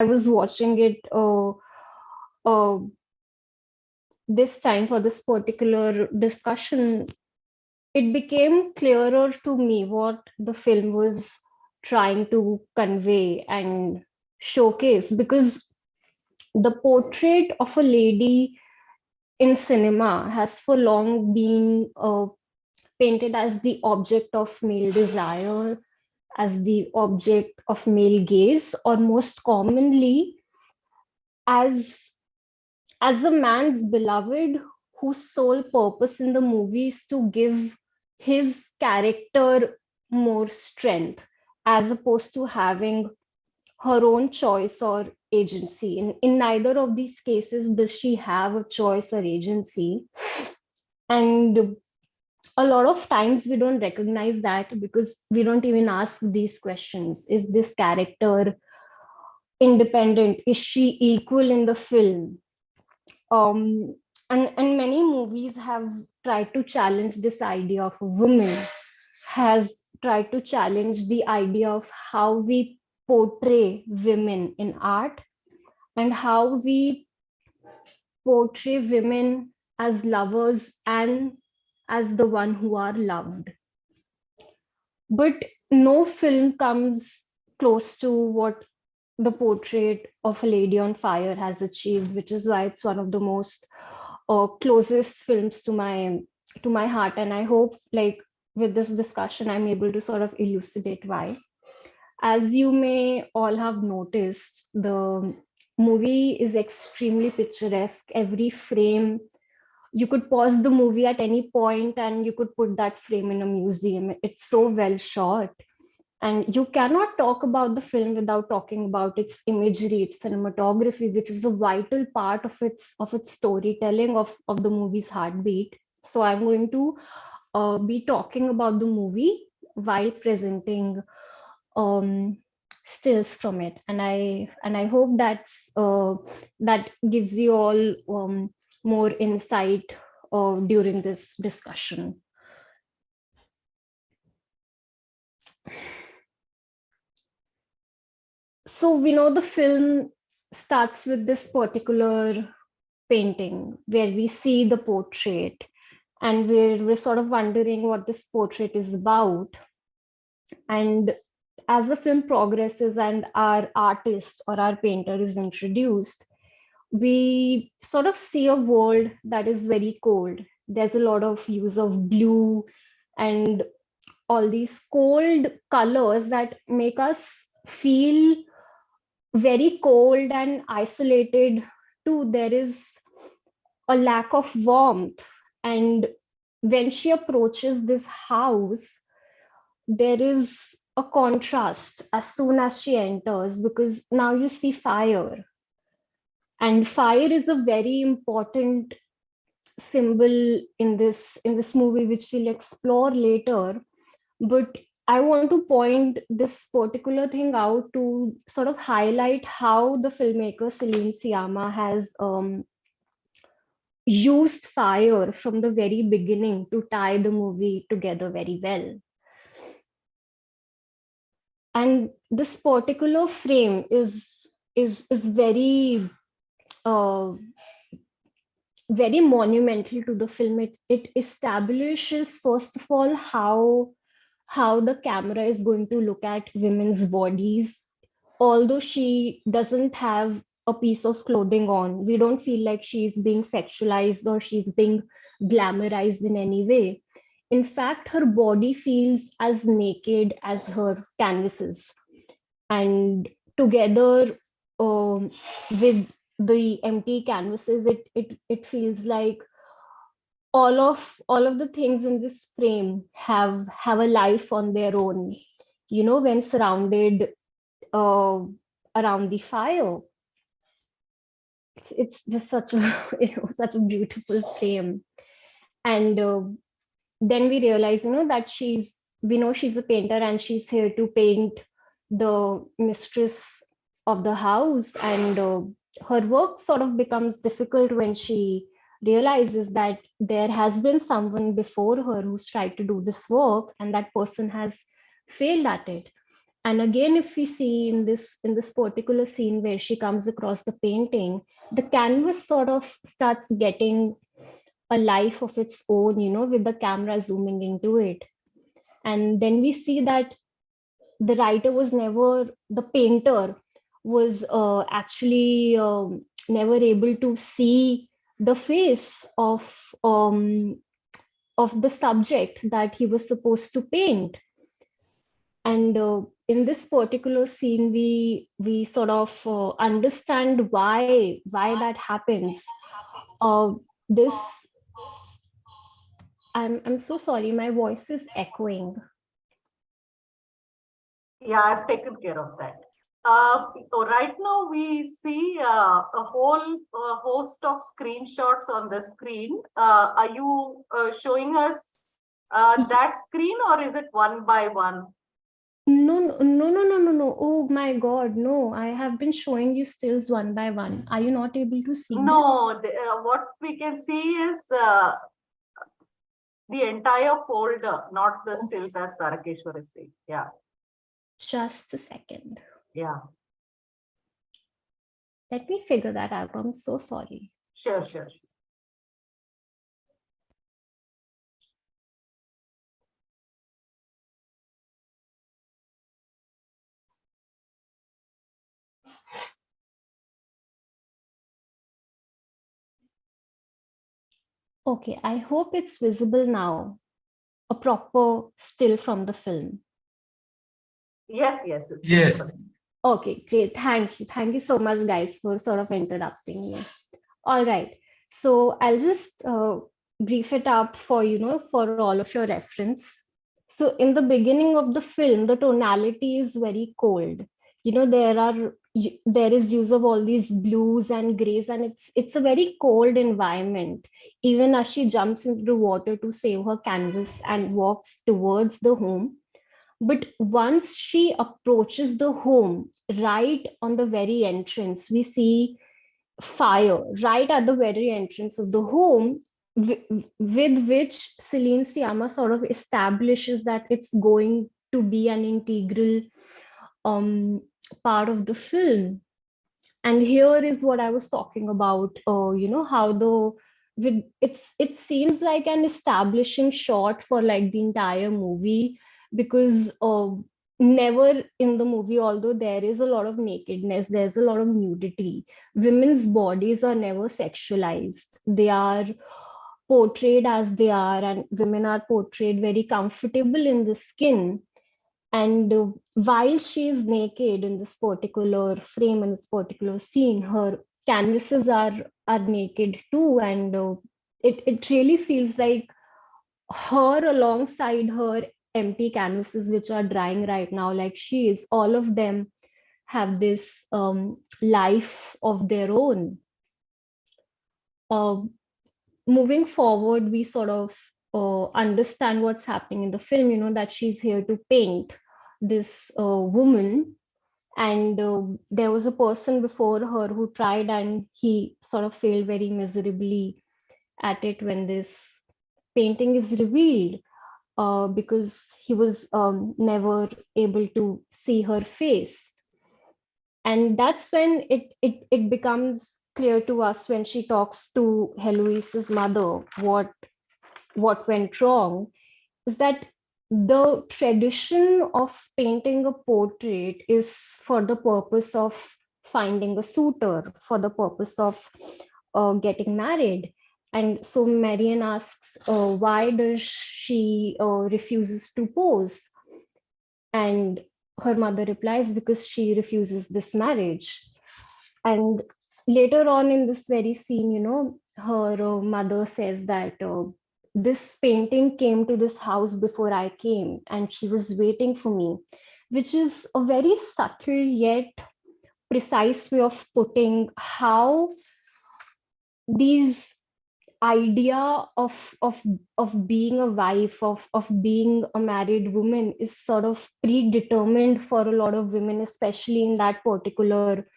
was watching it uh, this time for this particular discussion, it became clearer to me what the film was trying to convey and showcase, because the portrait of a lady in cinema has for long been painted as the object of male desire, as the object of male gaze, or most commonly as as a man's beloved whose sole purpose in the movie is to give his character more strength, as opposed to having her own choice or agency. In neither of these cases does she have a choice or agency. And a lot of times we don't recognize that because we don't even ask these questions. Is this character independent? Is she equal in the film? um, and many movies have tried to challenge this idea of a woman, has tried to challenge the idea of how we portray women in art, and how we portray women as lovers and as the one who are loved. But no film comes close to what the portrait of a lady on fire has achieved, which is why it's one of the most closest films to my heart. And I hope, like, with this discussion, I'm able to sort of elucidate why. As you may all have noticed, the movie is extremely picturesque. Every frame, you could pause the movie at any point and you could put that frame in a museum. It's so well shot, and you cannot talk about the film without talking about its imagery, its cinematography, which is a vital part of its storytelling, of the movie's heartbeat. So I'm going to be talking about the movie while presenting um, stills from it, and I hope that gives you all more insight during this discussion. So we know the film starts with this particular painting where we see the portrait, and we're sort of wondering what this portrait is about. And as the film progresses and our artist or our painter is introduced, we sort of see a world that is very cold. There's a lot of use of blue and all these cold colors that make us feel very cold and isolated too. There is a lack of warmth. And when she approaches this house, there is a contrast as soon as she enters, because now you see fire. And fire is a very important symbol in this movie, which we'll explore later. But I want to point this particular thing out to sort of highlight how the filmmaker Celine Sciamma has used fire from the very beginning to tie the movie together very well. And this particular frame is uh, very monumental to the film. It establishes, first of all, how the camera is going to look at women's bodies. Although she doesn't have a piece of clothing on, we don't feel like she's being sexualized or she's being glamorized in any way. In fact, her body feels as naked as her canvases. And together with the empty canvases, it feels like all of the things in this frame have a life on their own, when surrounded uh, around the fire. It's just such a such a beautiful frame. And then we realize, that we know she's a painter and she's here to paint the mistress of the house. And her work sort of becomes difficult when she realizes that there has been someone before her who's tried to do this work, and that person has failed at it. And again, if we see in this particular scene where she comes across the painting, the canvas sort of starts getting a life of its own, with the camera zooming into it. And then we see that the writer was never, the painter was actually never able to see the face of the subject that he was supposed to paint. And in this particular scene, we sort of understand why that happens. This I'm so sorry, my voice is echoing. Yeah, I've taken care of that. So right now we see a whole host of screenshots on the screen. Are you showing us that screen, or is it one by one? No, no, no, no, no, no, no. Oh my God, no. I have been showing you stills one by one. Are you not able to see them? No, what we can see is the entire folder, not the stills, as Tarakeshwar is saying. Yeah. Just a second. Yeah. Let me figure that out. I'm so sorry. Sure, sure. Okay, I hope it's visible now. A proper still from the film. Yes, yes. Yes. Okay, great. Thank you. Thank you so much, guys, for sort of interrupting me. All right. So I'll just brief it up for, for all of your reference. So in the beginning of the film, the tonality is very cold. There is use of all these blues and grays, and it's a very cold environment. Even as she jumps into the water to save her canvas and walks towards the home, but once she approaches the home, right on the very entrance, we see fire right at the very entrance of the home, with which Celine Sciamma sort of establishes that it's going to be an integral um, part of the film. And here is what I was talking about. How it seems like an establishing shot for like the entire movie, because never in the movie, although there is a lot of nakedness, there's a lot of nudity, women's bodies are never sexualized. They are portrayed as they are, and women are portrayed very comfortable in the skin. And while she is naked in this particular frame, in this particular scene, her canvases are naked too. And it really feels like her alongside her empty canvases, which are drying right now, like she is, all of them have this life of their own. Moving forward, we sort of understand what's happening in the film, that she's here to paint this woman. And there was a person before her who tried, and he sort of failed very miserably at it when this painting is revealed, because he was never able to see her face. And that's when it becomes clear to us, when she talks to Heloise's mother, what went wrong, is that the tradition of painting a portrait is for the purpose of finding a suitor, for the purpose of getting married. And so Marian asks, why does she refuses to pose? And her mother replies, because she refuses this marriage. And later on in this very scene, her mother says that this painting came to this house before I came, and she was waiting for me, which is a very subtle yet precise way of putting how these idea of being a wife, of being a married woman, is sort of predetermined for a lot of women, especially in that particular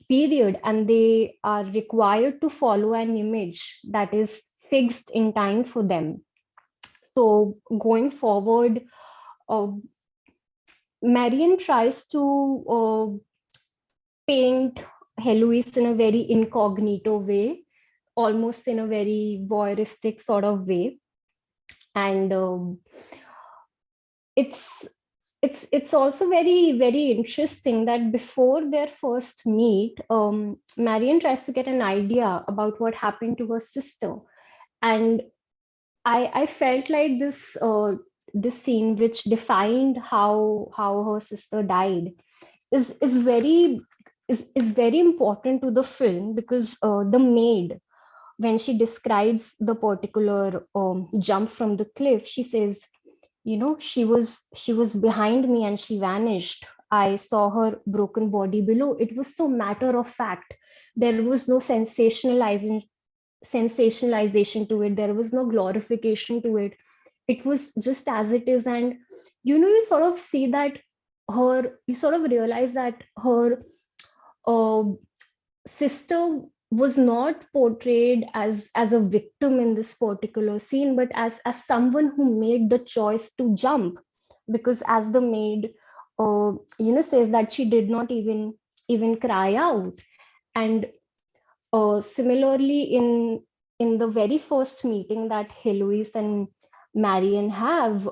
period, and they are required to follow an image that is fixed in time for them. So going forward, uh, Marion tries to paint Heloise in a very incognito way, almost in a very voyeuristic sort of way. And it's it's also very interesting that before their first meet, Marion tries to get an idea about what happened to her sister. And I felt like this scene, which defined how her sister died, is very is very important to the film, because the maid, when she describes the particular jump from the cliff, she says, she was behind me and she vanished. I saw her broken body below. It was so matter of fact. There was no sensationalization to it. There was no glorification to it. It was just as it is. And you sort of see that you sort of realize that her uh, sister was not portrayed as a victim in this particular scene, but as someone who made the choice to jump. Because as the maid says that she did not even cry out. And similarly, in the very first meeting that Heloise and Marion have,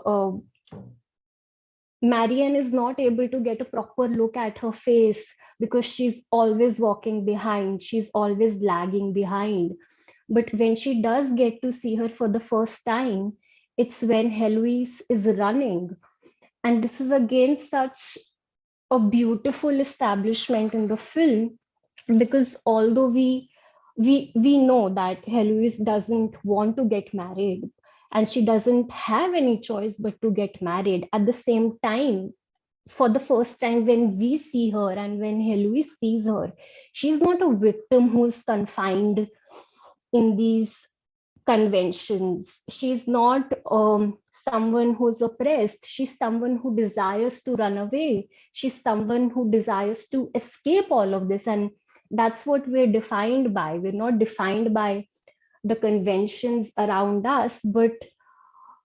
Marianne is not able to get a proper look at her face because she's always walking behind, she's always lagging behind. But when she does get to see her for the first time, it's when Heloise is running. And this is again such a beautiful establishment in the film, because although we know that Heloise doesn't want to get married, and she doesn't have any choice but to get married, at the same time, for the first time, when we see her and when Heloise sees her, she's not a victim who's confined in these conventions. She's not someone who's oppressed. She's someone who desires to run away. She's someone who desires to escape all of this. And that's what we're defined by. We're not defined by the conventions around us, but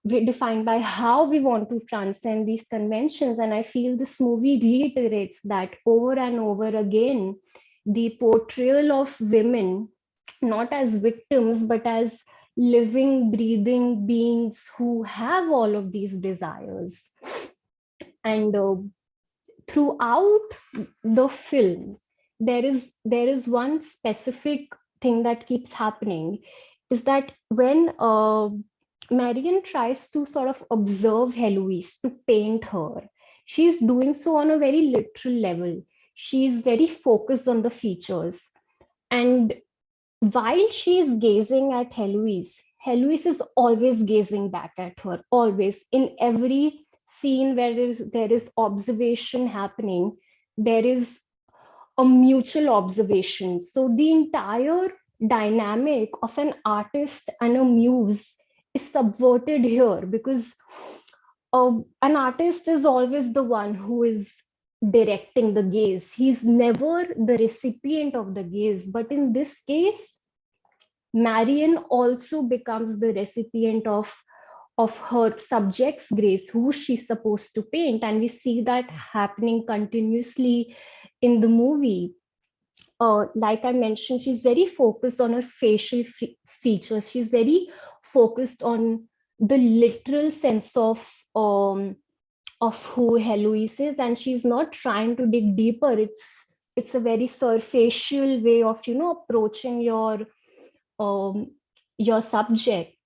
we're defined by how we want to transcend these conventions. And I feel this movie reiterates that over and over again. The portrayal of women not as victims, but as living, breathing beings who have all of these desires. And throughout the film, there is one specific thing that keeps happening, is that when Marion tries to sort of observe Heloise, to paint her, she's doing so on a very literal level. She's very focused on the features. And while she's gazing at Heloise, Heloise is always gazing back at her, always. In every scene where there is observation happening, there is a mutual observation. So the entire dynamic of an artist and a muse is subverted here, because an artist is always the one who is directing the gaze. He's never the recipient of the gaze. But in this case, Marion also becomes the recipient of her subject's grace, who she's supposed to paint. And we see that happening continuously in the movie. Like I mentioned, she's very focused on her facial features. She's very focused on the literal sense of who Heloise is, and she's not trying to dig deeper. It's a very superficial way of approaching um, your subject.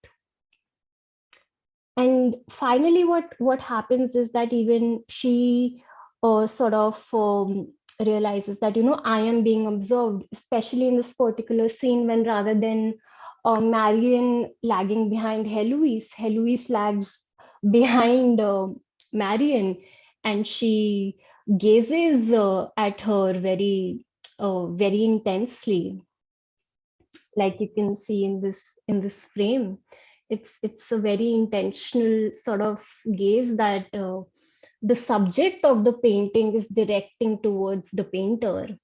And finally, what happens is that even she sort of realizes that I am being observed, especially in this particular scene, when rather than Marion lagging behind Heloise, Heloise lags behind Marion, and she gazes at her very intensely, like you can see in this frame. It's a very intentional sort of gaze that the subject of the painting is directing towards the painter.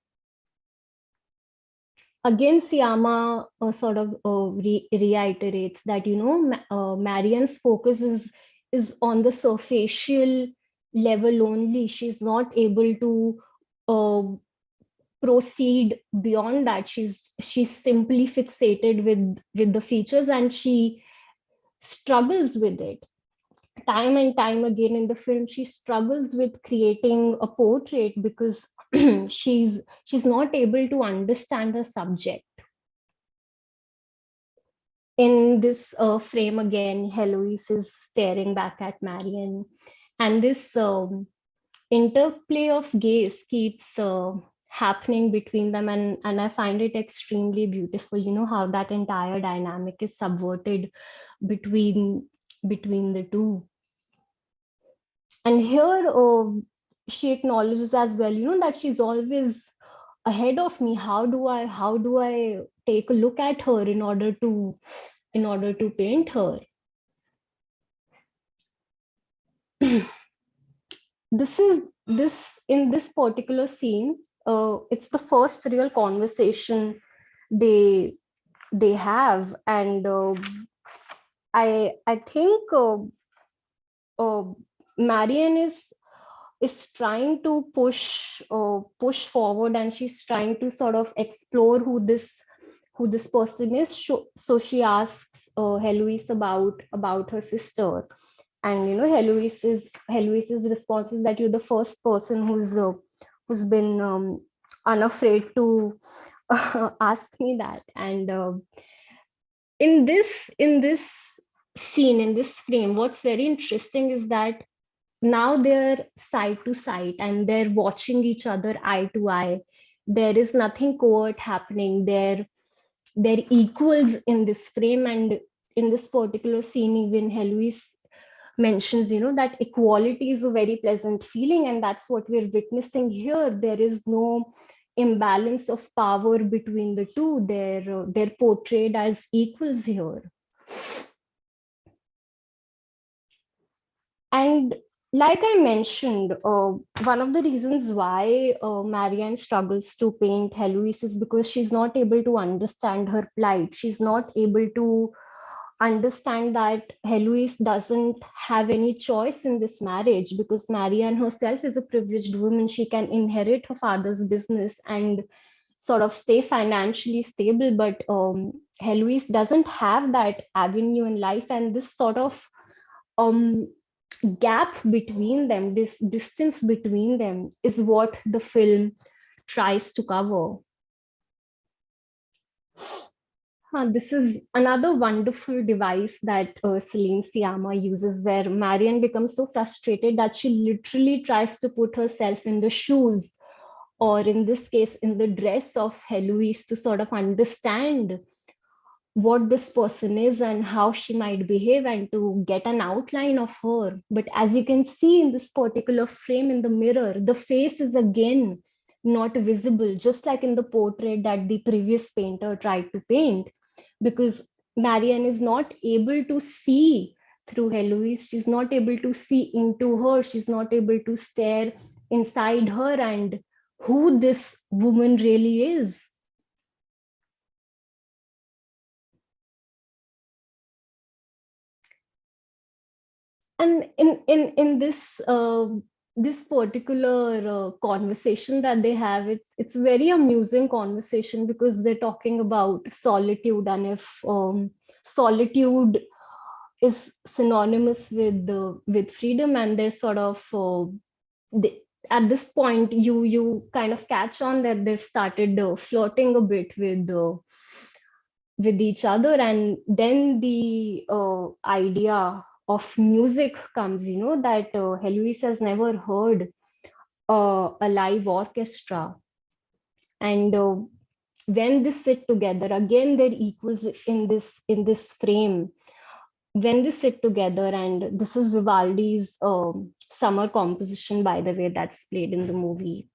Again, Siama sort of reiterates that Marion's focus is on the superficial level only. She's not able to uh, proceed beyond that. She's simply fixated with the features, and she struggles with it time and time again in the film. She struggles with creating a portrait because she's not able to understand the subject. In this frame again, Heloise is staring back at Marion, and this interplay of gaze keeps happening between them, and I find it extremely beautiful. You know how that entire dynamic is subverted between the two. And here she acknowledges as well, that she's always ahead of me. How do I take a look at her in order to paint her? This in this particular scene, it's the first real conversation they have, and I think uh, Marian is trying to push forward, and she's trying to sort of explore who this person is. So she asks Heloise about her sister, and Heloise's response is that you're the first person who's been unafraid to ask me that. And in this scene, in this frame, what's very interesting is that now they're side to side and they're watching each other eye to eye. There is nothing covert happening. They're equals in this frame. And in this particular scene, even Heloise mentions, that equality is a very pleasant feeling, and that's what we're witnessing here. There is no imbalance of power between the two. They're portrayed as equals here. And like I mentioned, one of the reasons why Marianne struggles to paint Heloise is because she's not able to understand her plight. She's not able to understand that Heloise doesn't have any choice in this marriage, because Marianne herself is a privileged woman. She can inherit her father's business and sort of stay financially stable, but Heloise doesn't have that avenue in life. And this sort of um, gap between them, this distance between them, is what the film tries to cover. This is another wonderful device that Celine Sciamma uses, where Marianne becomes so frustrated that she literally tries to put herself in the shoes, or in this case, in the dress of Heloise, to sort of understand what this person is and how she might behave, and to get an outline of her. But as you can see in this particular frame in the mirror, the face is again not visible, just like in the portrait that the previous painter tried to paint, because Marianne is not able to see through Heloise. She's not able to see into her. She's not able to stare inside her and who this woman really is. And in this particular conversation that they have, it's very amusing conversation, because they're talking about solitude, and if solitude is synonymous with freedom, and they're sort of at this point you kind of catch on that they've started flirting a bit with each other. And then the idea of music comes, that Heloise has never heard a live orchestra. And when they sit together again, they're equals in this frame. When they sit together, and this is Vivaldi's summer composition, by the way, that's played in the movie.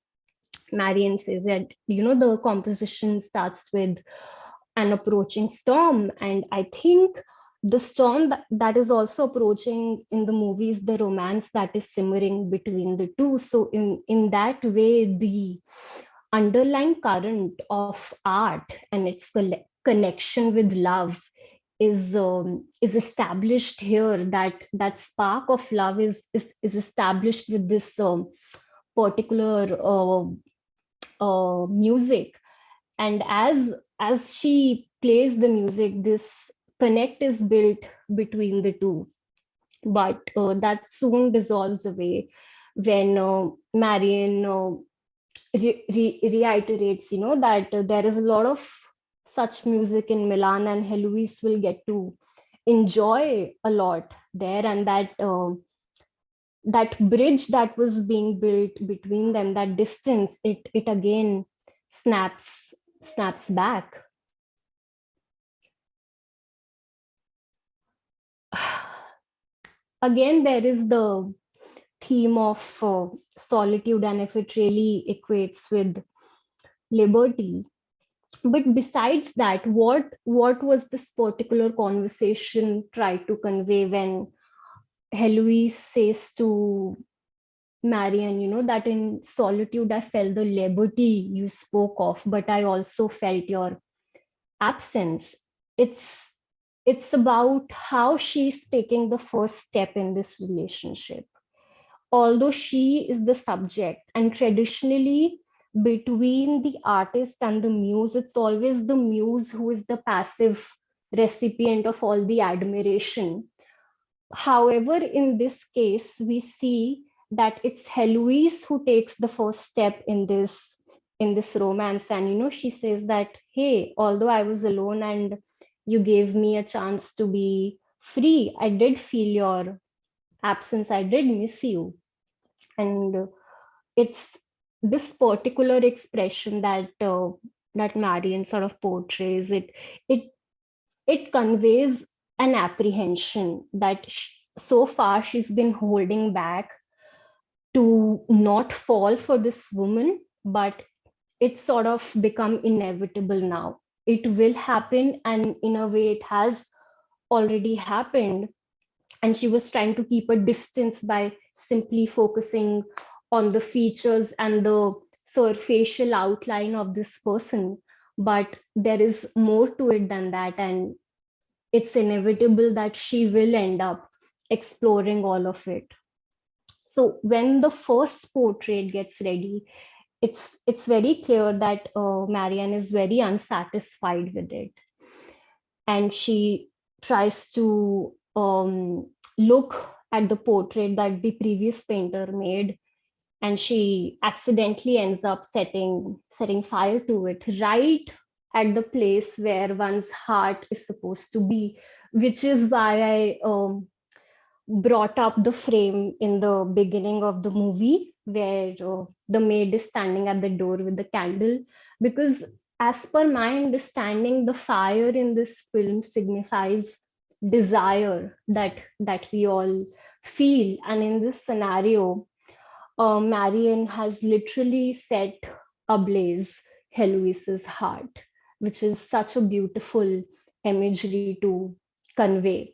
Marian says that, the composition starts with an approaching storm. And I think the storm that is also approaching in the movie is the romance that is simmering between the two. So in that way, the underlying current of art and its connection with love is established here, that spark of love is established with this particular music. And as she plays the music, this connect is built between the two. But that soon dissolves away when Marion reiterates, that there is a lot of such music in Milan, and Heloise will get to enjoy a lot there, and that bridge that was being built between them, that distance, it again snaps back. Again, there is the theme of solitude, and if it really equates with liberty. But besides that, what was this particular conversation tried to convey when Heloise says to Marian, that in solitude I felt the liberty you spoke of, but I also felt your absence. It's about how she's taking the first step in this relationship. Although she is the subject, and traditionally between the artist and the muse, it's always the muse who is the passive recipient of all the admiration. However, in this case, we see that it's Heloise who takes the first step in this romance. And she says that, hey, although I was alone and you gave me a chance to be free, I did feel your absence, I did miss you. And it's this particular expression that Marion sort of portrays. It it conveys an apprehension that so far she's been holding back to not fall for this woman, but it's sort of become inevitable now. It will happen, and in a way, it has already happened. And she was trying to keep a distance by simply focusing on the features and the surfacial outline of this person. But there is more to it than that, and it's inevitable that she will end up exploring all of it. So when the first portrait gets ready, it's very clear that Marianne is very unsatisfied with it, and she tries to look at the portrait that the previous painter made, and she accidentally ends up setting fire to it right at the place where one's heart is supposed to be, which is why I brought up the frame in the beginning of the movie where the maid is standing at the door with the candle, because as per my understanding, the fire in this film signifies desire that we all feel. And in this scenario, Marion has literally set ablaze Heloise's heart, which is such a beautiful imagery to convey.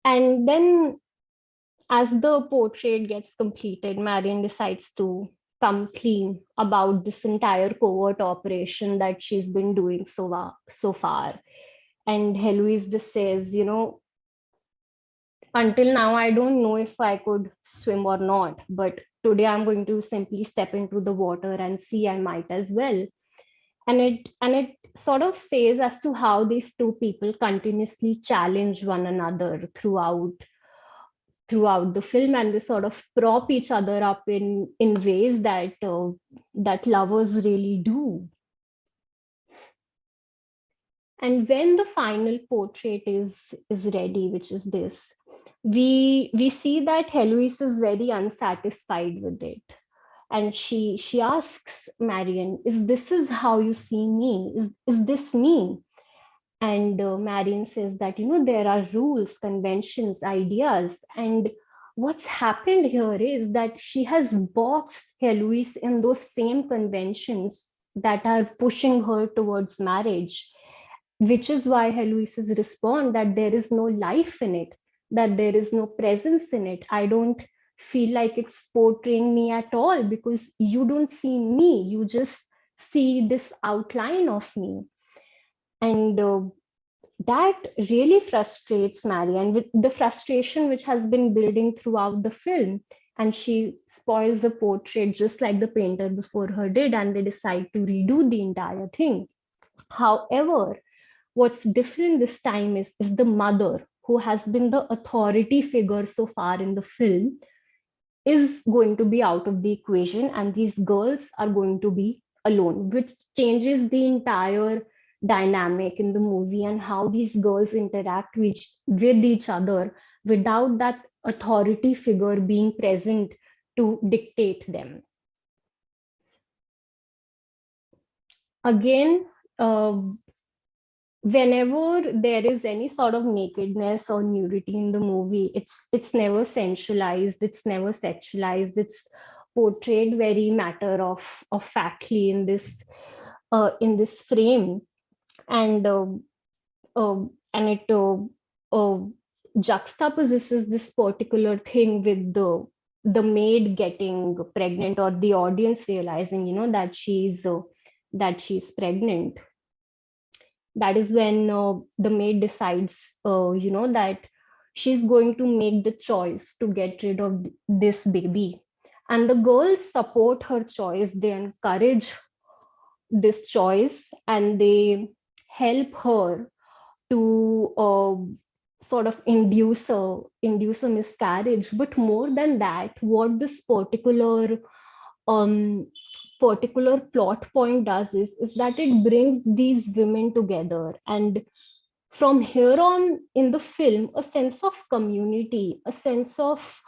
And then, as the portrait gets completed, Marion decides to come clean about this entire covert operation that she's been doing so far. And Heloise just says, until now, I don't know if I could swim or not, but today I'm going to simply step into the water and see I might as well. And it sort of says as to how these two people continuously challenge one another throughout the film, and they sort of prop each other up in ways that lovers really do. And when the final portrait is ready, which is this, we see that Heloise is very unsatisfied with it, and she asks Marion, is how you see me? Is this me? And Marion says that there are rules, conventions, ideas, and what's happened here is that she has boxed Heloise in those same conventions that are pushing her towards marriage, which is why Heloise's respond that there is no life in it, that there is no presence in it. I don't feel like it's portraying me at all, because you don't see me, you just see this outline of me. And that really frustrates Marianne, with the frustration which has been building throughout the film. And she spoils the portrait just like the painter before her did, and they decide to redo the entire thing. However, what's different this time is the mother, who has been the authority figure so far in the film, is going to be out of the equation, and these girls are going to be alone, which changes the entire dynamic in the movie and how these girls interact with each other without that authority figure being present to dictate them. Again, whenever there is any sort of nakedness or nudity in the movie, it's never sensualized, it's never sexualized, it's portrayed very matter of factly in this frame. And it uh, juxtaposes this particular thing with the maid getting pregnant, or the audience realizing, that she's pregnant. That is when the maid decides, that she's going to make the choice to get rid of this baby. And the girls support her choice, they encourage this choice, and they help her to sort of induce a miscarriage. But more than that, what this um, particular plot point does is that it brings these women together. And from here on in the film, a sense of community, a sense of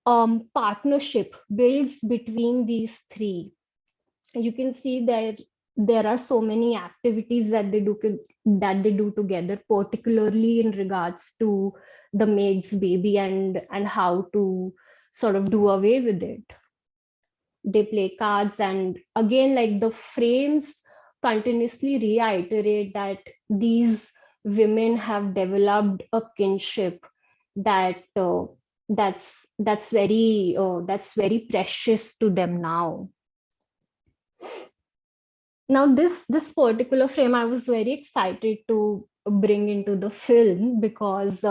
partnership builds between these three. You can see that there are so many activities that they do together, particularly in regards to the maid's baby, and how to sort of do away with it. They play cards, and again, like, the frames continuously reiterate that these women have developed a kinship that that's very precious to them now. Now, this particular frame I was very excited to bring into the film, because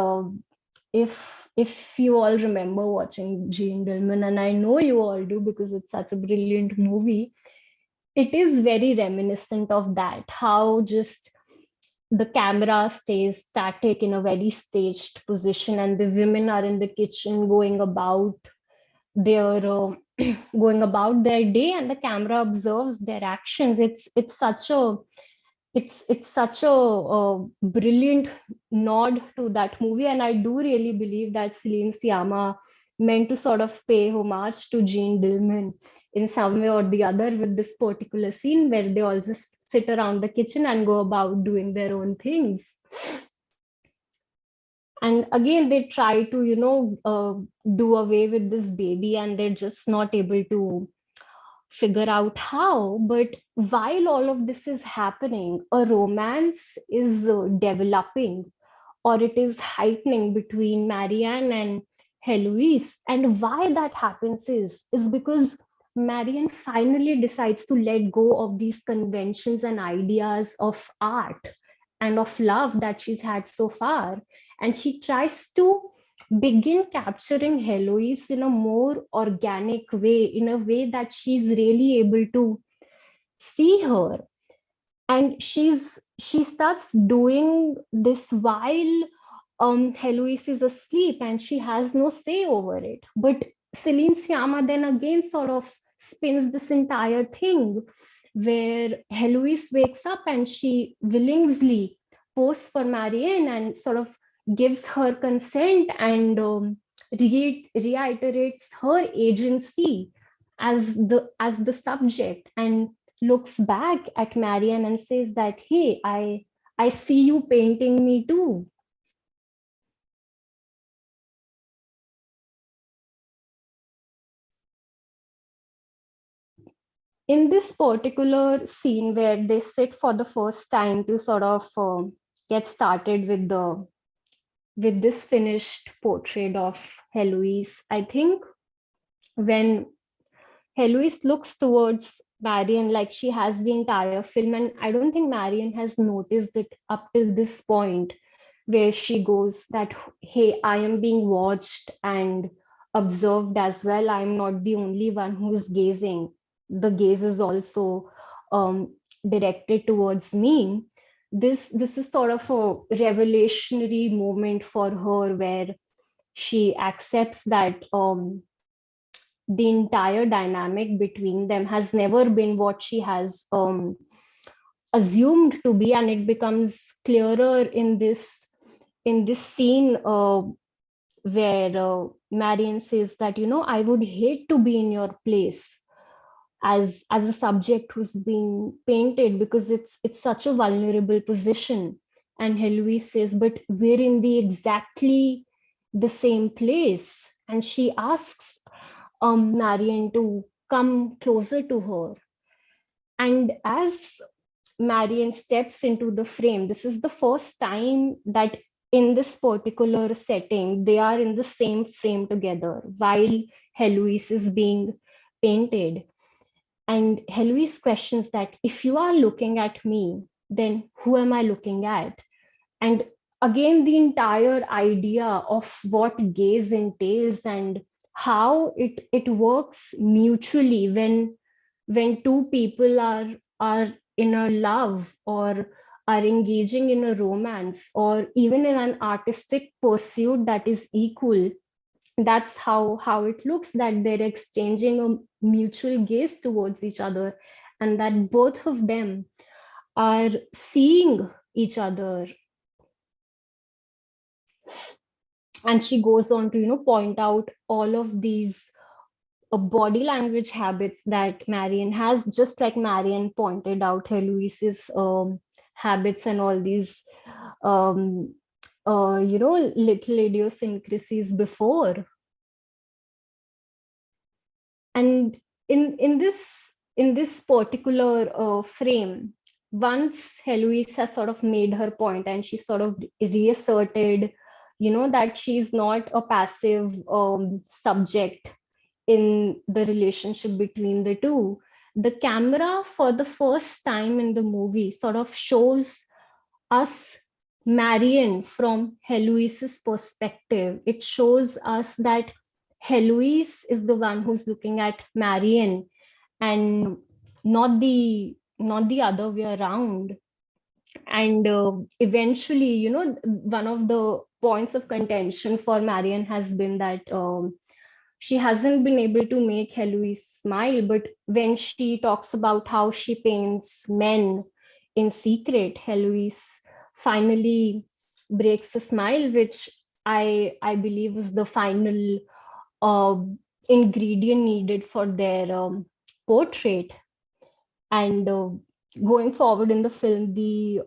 if you all remember watching Jean Dillman, and I know you all do because it's such a brilliant movie, it is very reminiscent of that, how just the camera stays static in a very staged position, and the women are in the kitchen their uh, going about their day, and the camera observes their actions. It's such a brilliant nod to that movie, and I do really believe that Celine Sciamma meant to sort of pay homage to Jean Dillman in some way or the other with this particular scene where they all just sit around the kitchen and go about doing their own things. And again, they try to do away with this baby, and they're just not able to figure out how. But while all of this is happening, a romance is developing, or it is heightening between Marianne and Heloise. And why that happens is because Marianne finally decides to let go of these conventions and ideas of art and of love that she's had so far. And she tries to begin capturing Heloise in a more organic way, in a way that she's really able to see her. And she starts doing this while Heloise is asleep, and she has no say over it. But Celine Sciamma then again sort of spins this entire thing where Heloise wakes up and she willingly posts for Marianne and sort of gives her consent, and reiterates her agency as the subject, and looks back at Marianne and says that, hey, I see you painting me too. In this particular scene where they sit for the first time to sort of get started with this finished portrait of Heloise, I think when Heloise looks towards Marion, like she has the entire film, and I don't think Marion has noticed it up till this point, where she goes that, hey, I am being watched and observed as well. I'm not the only one who is gazing. The gaze is also directed towards me. This is sort of a revelationary moment for her, where she accepts that the entire dynamic between them has never been what she has assumed to be, and it becomes clearer in this scene where Marion says that, you know, I would hate to be in your place as a subject who's being painted, because it's such a vulnerable position. And Heloise says, but we're in the exactly the same place. And she asks Marion to come closer to her. And as Marion steps into the frame, this is the first time that in this particular setting, they are in the same frame together while Heloise is being painted. And Heloise questions that, if you are looking at me, then who am I looking at? And again, the entire idea of what gaze entails and how it works mutually when two people are in a love, or are engaging in a romance, or even in an artistic pursuit that is equal. That's how it looks, that they're exchanging a mutual gaze towards each other, and that both of them are seeing each other. And she goes on to, you know, point out all of these body language habits that Marion has, just like Marion pointed out Heloise's habits and all these um, you know, little idiosyncrasies before. And in this particular frame, once Heloise has sort of made her point and she sort of reasserted, you know, that she's not a passive subject in the relationship between the two, the camera for the first time in the movie sort of shows us Marion from Heloise's perspective. It shows us that Heloise is the one who's looking at Marion, and not the other way around. And eventually, you know, one of the points of contention for Marion has been that she hasn't been able to make Heloise smile, but when she talks about how she paints men in secret, Heloise finally breaks a smile, which I believe was the final uh, ingredient needed for their portrait. And going forward in the film, the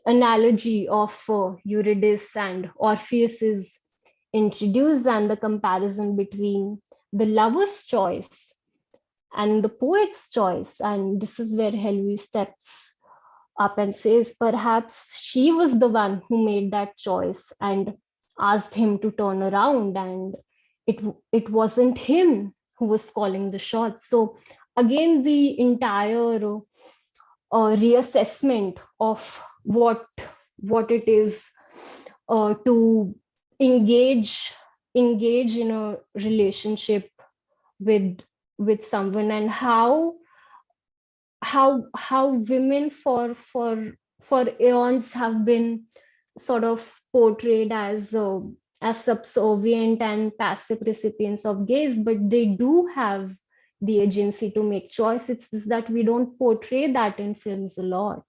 analogy of Eurydice and Orpheus is introduced, and the comparison between the lover's choice and the poet's choice. And this is where Heloise steps up and says, perhaps she was the one who made that choice and asked him to turn around, and it wasn't him who was calling the shots. So again, the entire reassessment of what it is to engage in a relationship with someone, and how women for eons have been sort of portrayed as subservient and passive recipients of gaze, but they do have the agency to make choice. It's just that we don't portray that in films a lot.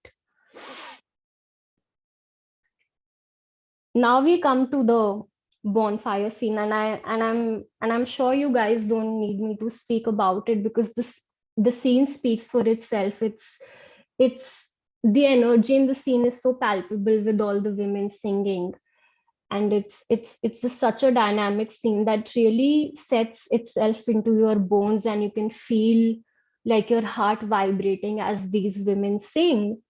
Now we come to the bonfire scene, and I'm sure you guys don't need me to speak about it, because the scene speaks for itself. It's the energy in the scene is so palpable, with all the women singing, and it's just such a dynamic scene that really sets itself into your bones, and you can feel like your heart vibrating as these women sing.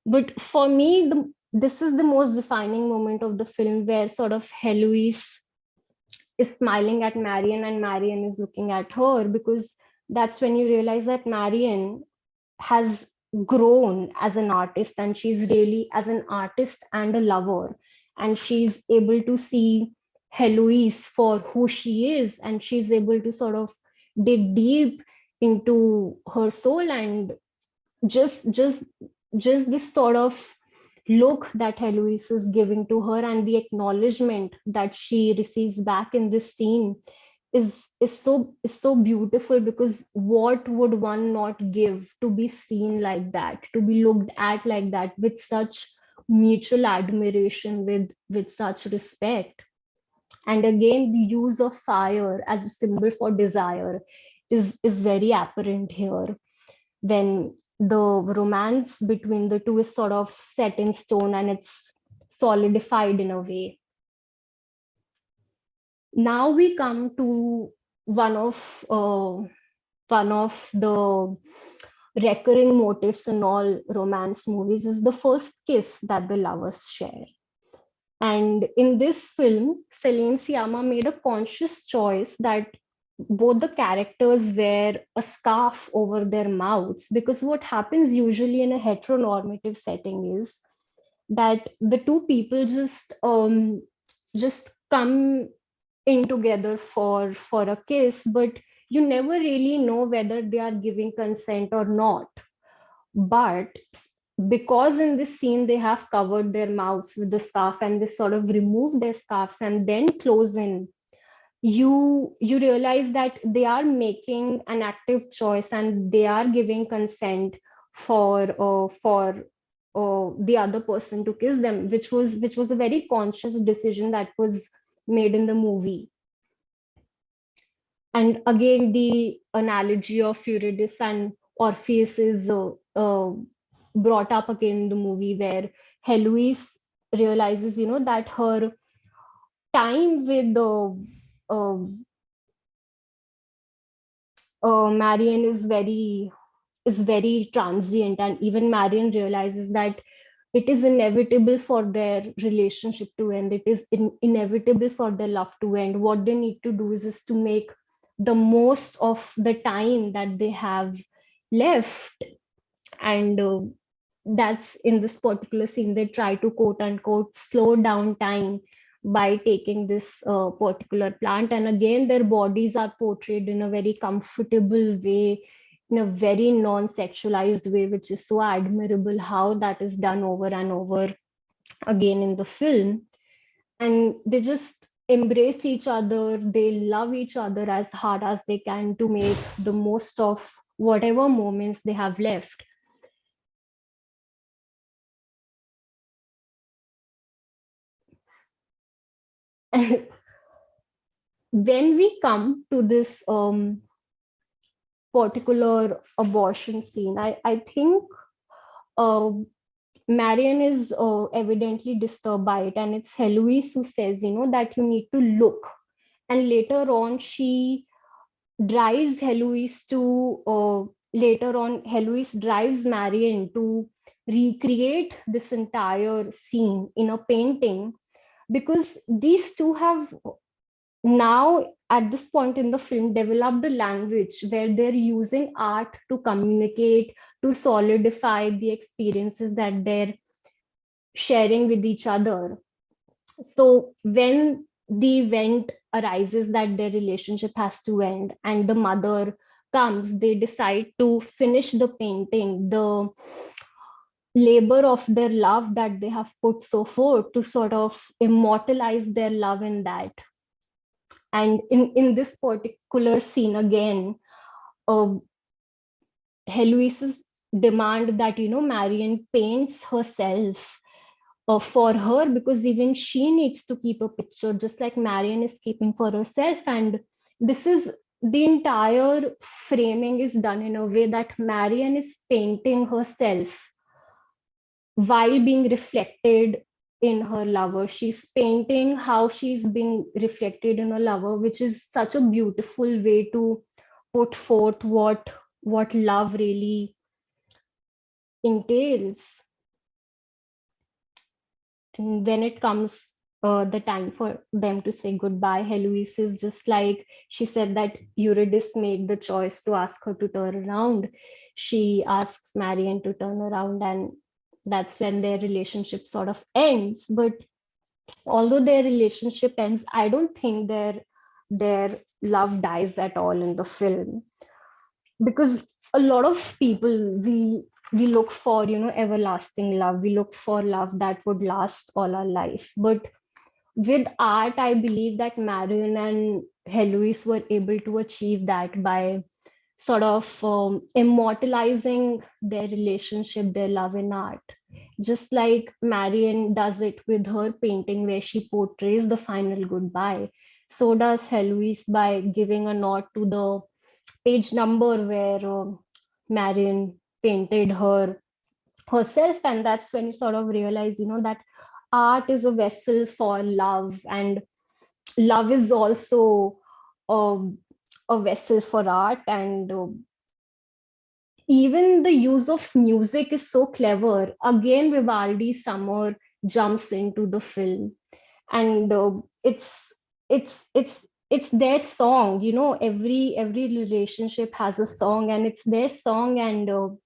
But for me, this is the most defining moment of the film, where sort of Heloise is smiling at Marion and Marion is looking at her, because that's when you realize that Marion has grown as an artist, and she's really as an artist and a lover, and she's able to see Heloise for who she is, and she's able to sort of dig deep into her soul, and just just just this sort of look that Heloise is giving to her, and the acknowledgement that she receives back in this scene is so beautiful, because what would one not give to be seen like that, to be looked at like that, with such mutual admiration, with such respect. And again, the use of fire as a symbol for desire is very apparent here, when the romance between the two is sort of set in stone and it's solidified in a way. Now we come to one of uh, one of the recurring motifs in all romance movies, is the first kiss that the lovers share. And in this film, Celine Sciamma made a conscious choice that both the characters wear a scarf over their mouths, because what happens usually in a heteronormative setting is that the two people just come in together for a kiss, but you never really know whether they are giving consent or not. But because in this scene they have covered their mouths with the scarf, and they sort of remove their scarves and then close in, you realize that they are making an active choice, and they are giving consent for the other person to kiss them, which was a very conscious decision that was made in the movie. And again, the analogy of Eurydice and Orpheus is brought up again in the movie, where Heloise realizes, that her time with Marion is very transient, and even Marion realizes that it is inevitable for their relationship to end. It is inevitable for their love to end. What they need to do is to make the most of the time that they have left. And that's in this particular scene, they try to quote unquote slow down time by taking this particular plant, and again their bodies are portrayed in a very comfortable way, in a very non-sexualized way, which is so admirable how that is done over and over again in the film. And they just embrace each other, they love each other as hard as they can to make the most of whatever moments they have left. And when we come to this particular abortion scene, I think uh, Marion is evidently disturbed by it, and it's Heloise who says, that you need to look. And later on, drives Heloise to, later on, Heloise drives Marion to recreate this entire scene in a painting, because these two have now at this point in the film developed a language where they're using art to communicate, to solidify the experiences that they're sharing with each other. So when the event arises that their relationship has to end and the mother comes, they decide to finish the painting, the labor of their love that they have put so forth, to sort of immortalize their love in that. And in this particular scene again, uh, Heloise's demand that Marion paints herself for her, because even she needs to keep a picture just like Marion is keeping for herself. And this is the entire framing is done in a way that Marion is painting herself while being reflected in her lover. She's painting how she's being reflected in her lover, which is such a beautiful way to put forth what love really entails. And when it comes the time for them to say goodbye. Heloise is just like, she said that Eurydice made the choice to ask her to turn around. She asks Marion to turn around, and that's when their relationship sort of ends. But although their relationship ends, I don't think their love dies at all in the film, because a lot of people, we look for, everlasting love. We look for love that would last all our life. But with art, I believe that Marion and Heloise were able to achieve that by sort of immortalizing their relationship, their love in art. Just like Marion does it with her painting, where she portrays the final goodbye, so does Heloise by giving a nod to the page number where Marion painted herself. And that's when you sort of realize, that art is a vessel for love, and love is also a, a vessel for art. And even the use of music is so clever. Again, Vivaldi's Summer jumps into the film, and it's their song. Every relationship has a song, and it's their song. And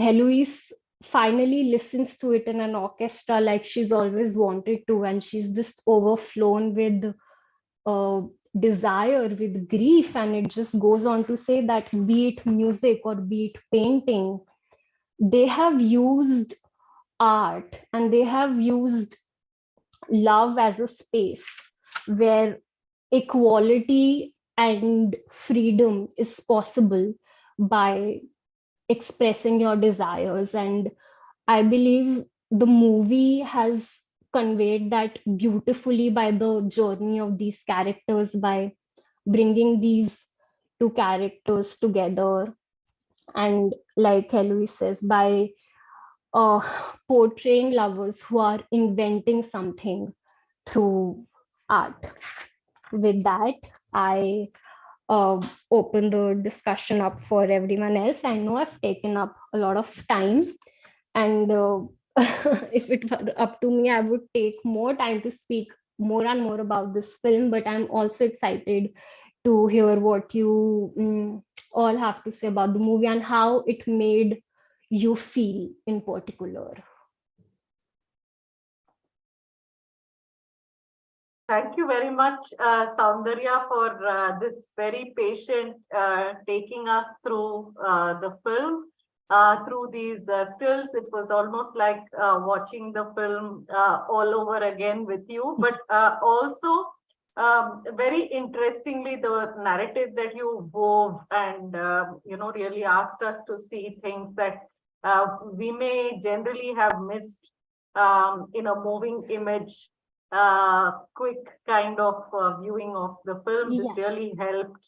Heloise finally listens to it in an orchestra like she's always wanted to, and she's just overflown with uh, desire, with grief. And it just goes on to say that, be it music or be it painting, they have used art and they have used love as a space where equality and freedom is possible by expressing your desires. And I believe the movie has conveyed that beautifully by the journey of these characters, by bringing these two characters together. And like Eloise says, by uh, portraying lovers who are inventing something through art. With that, I open the discussion up for everyone else. I know I've taken up a lot of time, and if it were up to me, I would take more time to speak more and more about this film. But I'm also excited to hear what you all have to say about the movie and how it made you feel in particular. Thank you very much, Saundarya, for this very patient taking us through the film. Through these stills, it was almost like watching the film all over again with you. But also, very interestingly, the narrative that you wove and really asked us to see things that we may generally have missed in a moving image, quick kind of viewing of the film. This Yeah. really helped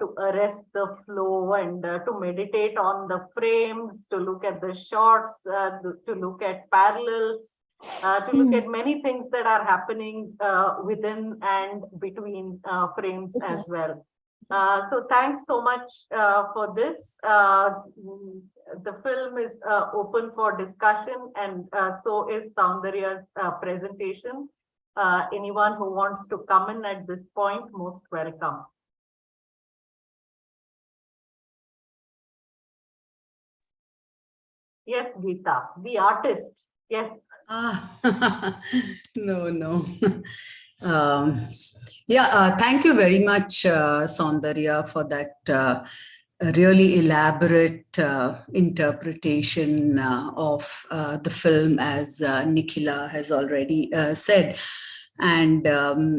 to arrest the flow and to meditate on the frames, to look at the shots, to look at parallels, to look at many things that are happening within and between frames as well. So thanks so much for this. The film is open for discussion, and so is Saundarya's presentation. Anyone who wants to come in at this point, most welcome. Yes, Geeta, the artist. Yes. No. Thank you very much, Saundarya, for that really elaborate interpretation of the film, as Nikhila has already said. And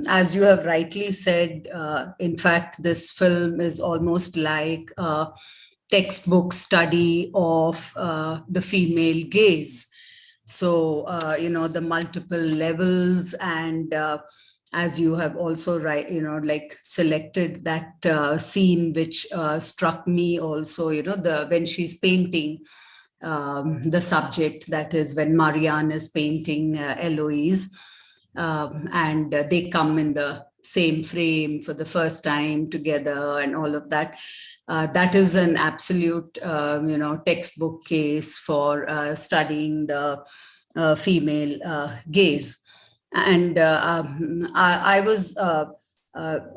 as you have rightly said, in fact, this film is almost like a textbook study of the female gaze. So, the multiple levels, and as you have also selected that scene, which struck me also, when she's painting the subject, that is when Marianne is painting Eloise, and they come in the same frame for the first time together and all of that. That is an absolute, textbook case for studying the female gaze. And I was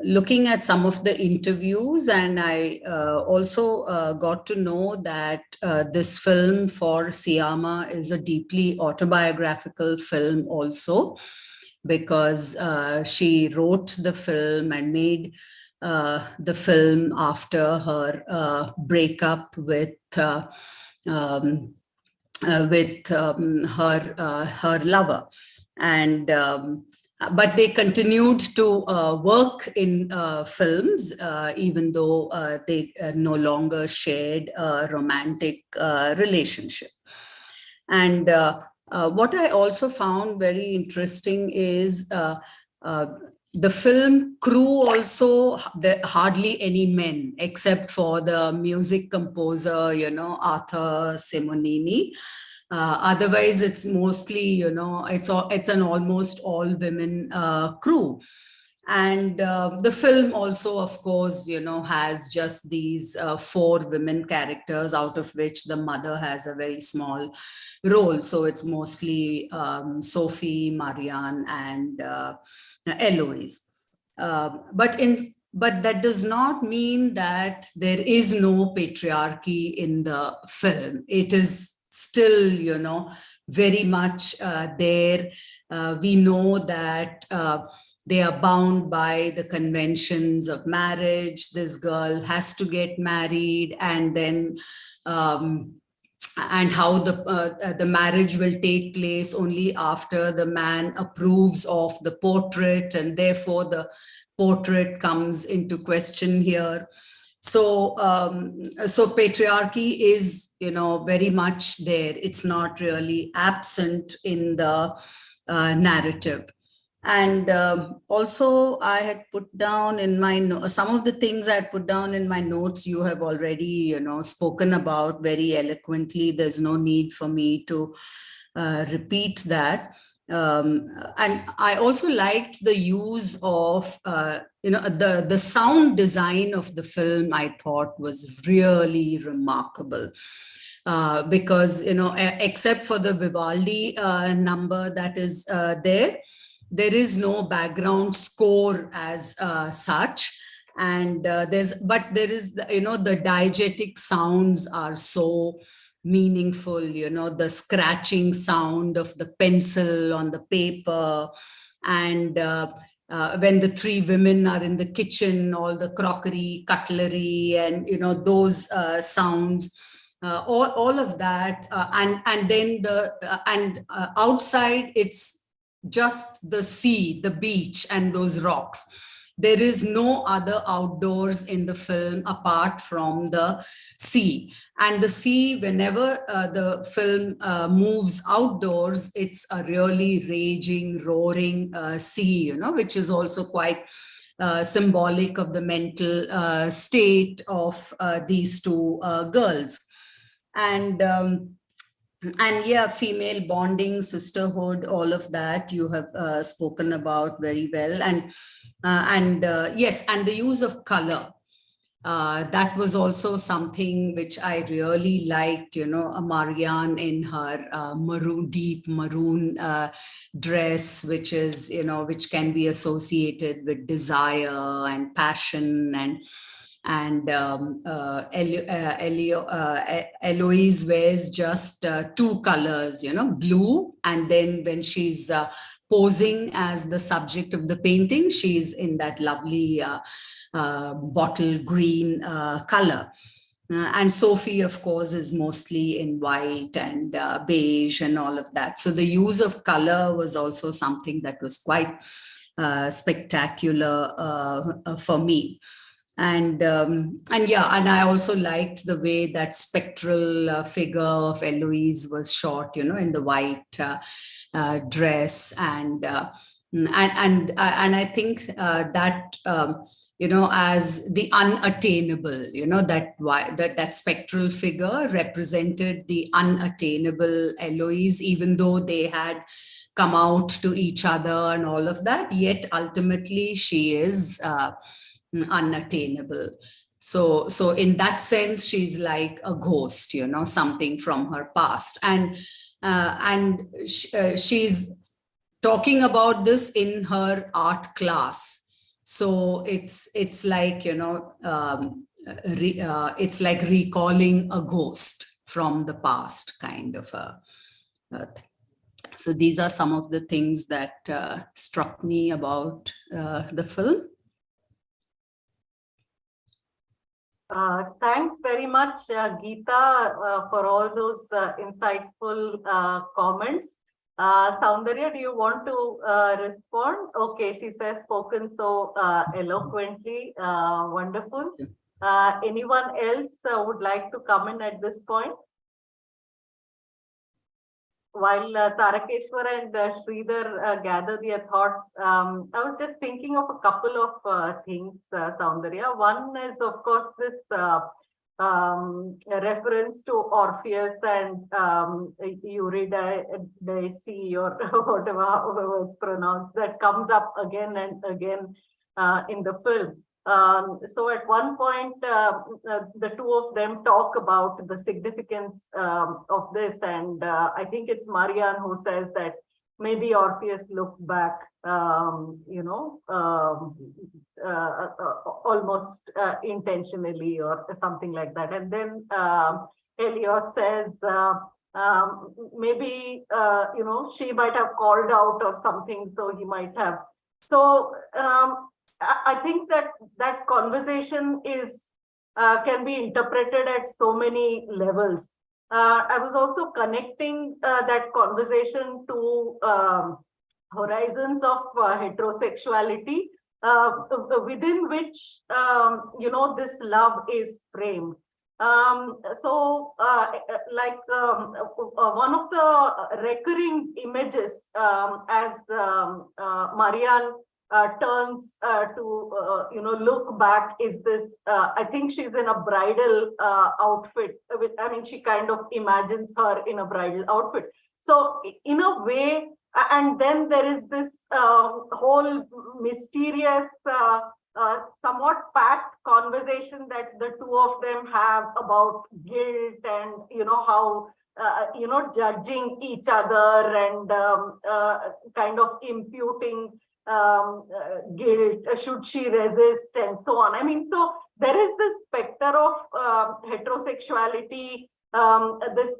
looking at some of the interviews, and I also got to know that this film for Siyama is a deeply autobiographical film also, because she wrote the film and made the film after her breakup um, with her lover. And but they continued to work in films, even though they no longer shared a romantic relationship. And what I also found very interesting is the film crew also, hardly any men except for the music composer, Arthur Simonini. Otherwise, it's mostly, it's an almost all women crew. And the film also, of course, has just these 4 women characters, out of which the mother has a very small role. So it's mostly Sophie, Marianne, and Eloise. But that does not mean that there is no patriarchy in the film. It is still, very much there. We know that they are bound by the conventions of marriage. This girl has to get married, and then and how the marriage will take place only after the man approves of the portrait, and therefore the portrait comes into question here. So so patriarchy is, very much there. It's not really absent in the narrative. And also, I had put down in my some of the things I had put down in my notes. You have already, spoken about very eloquently. There's no need for me to repeat that. And I also liked the use of, the sound design of the film. I thought was really remarkable. Because, except for the Vivaldi number that is there is no background score as such. And there is, the diegetic sounds are so meaningful, the scratching sound of the pencil on the paper. And when the 3 women are in the kitchen, all the crockery, cutlery, and, those sounds. All of that, and then outside it's just the sea, the beach, and those rocks. There is no other outdoors in the film apart from the sea. And the sea, whenever the film moves outdoors, it's a really raging, roaring sea, which is also quite symbolic of the mental state of these 2 girls. And yeah, female bonding, sisterhood, all of that you have spoken about very well. And yes, and the use of color. That was also something which I really liked, Marianne in her deep maroon dress, which is, which can be associated with desire and passion. And Eloise wears just 2 colors, blue. And then when she's posing as the subject of the painting, she's in that lovely bottle green color. And Sophie, of course, is mostly in white and beige and all of that. So the use of color was also something that was quite spectacular for me. And yeah, and I also liked the way that spectral figure of Eloise was shot, in the white dress. And I think that as the unattainable, that spectral figure represented the unattainable Eloise, even though they had come out to each other and all of that, yet ultimately she is unattainable. So in that sense, she's like a ghost, something from her past. And she's talking about this in her art class. So it's like, it's like recalling a ghost from the past, kind of thing. So these are some of the things that struck me about the film. Thanks very much, Geeta, for all those insightful comments. Saundarya, do you want to respond? Okay, she says spoken so eloquently. Wonderful. Anyone else would like to come in at this point? While Tarakeshwar and Sridhar gather their thoughts, I was just thinking of a couple of things, Saundarya. One is, of course, this reference to Orpheus and Eurydice, or whatever, however it's pronounced, that comes up again and again in the film. So at one point, the two of them talk about the significance of this, and I think it's Marianne who says that maybe Orpheus looked back, almost intentionally or something like that. And then Helios says maybe, she might have called out or something, so he might have. So I think that conversation is can be interpreted at so many levels. I was also connecting that conversation to horizons of heterosexuality, within which this love is framed. One of the recurring images as Marianne turns to look back is this. I think she's in a bridal outfit. She kind of imagines her in a bridal outfit. So in a way, and then there is this whole mysterious, somewhat packed conversation that the two of them have about guilt and how judging each other and kind of imputing guilt, should she resist, and so on. So there is this specter of heterosexuality, this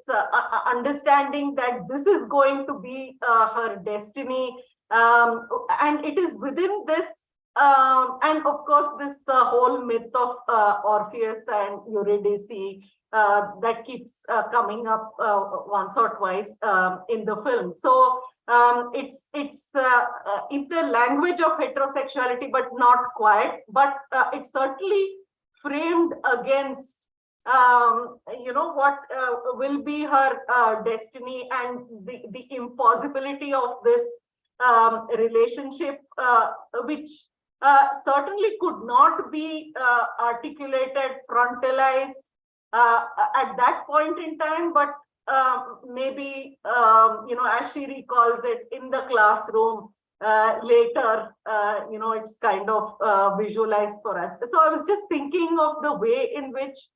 understanding that this is going to be her destiny, and it is within this, and of course this whole myth of Orpheus and Eurydice that keeps coming up once or twice in the film. So it's the language of heterosexuality, but not quite. But it's certainly framed against what will be her destiny, and the impossibility of this relationship, which certainly could not be articulated, frontalized at that point in time, but maybe as she recalls it in the classroom later, it's kind of visualized for us. So I was just thinking of the way in which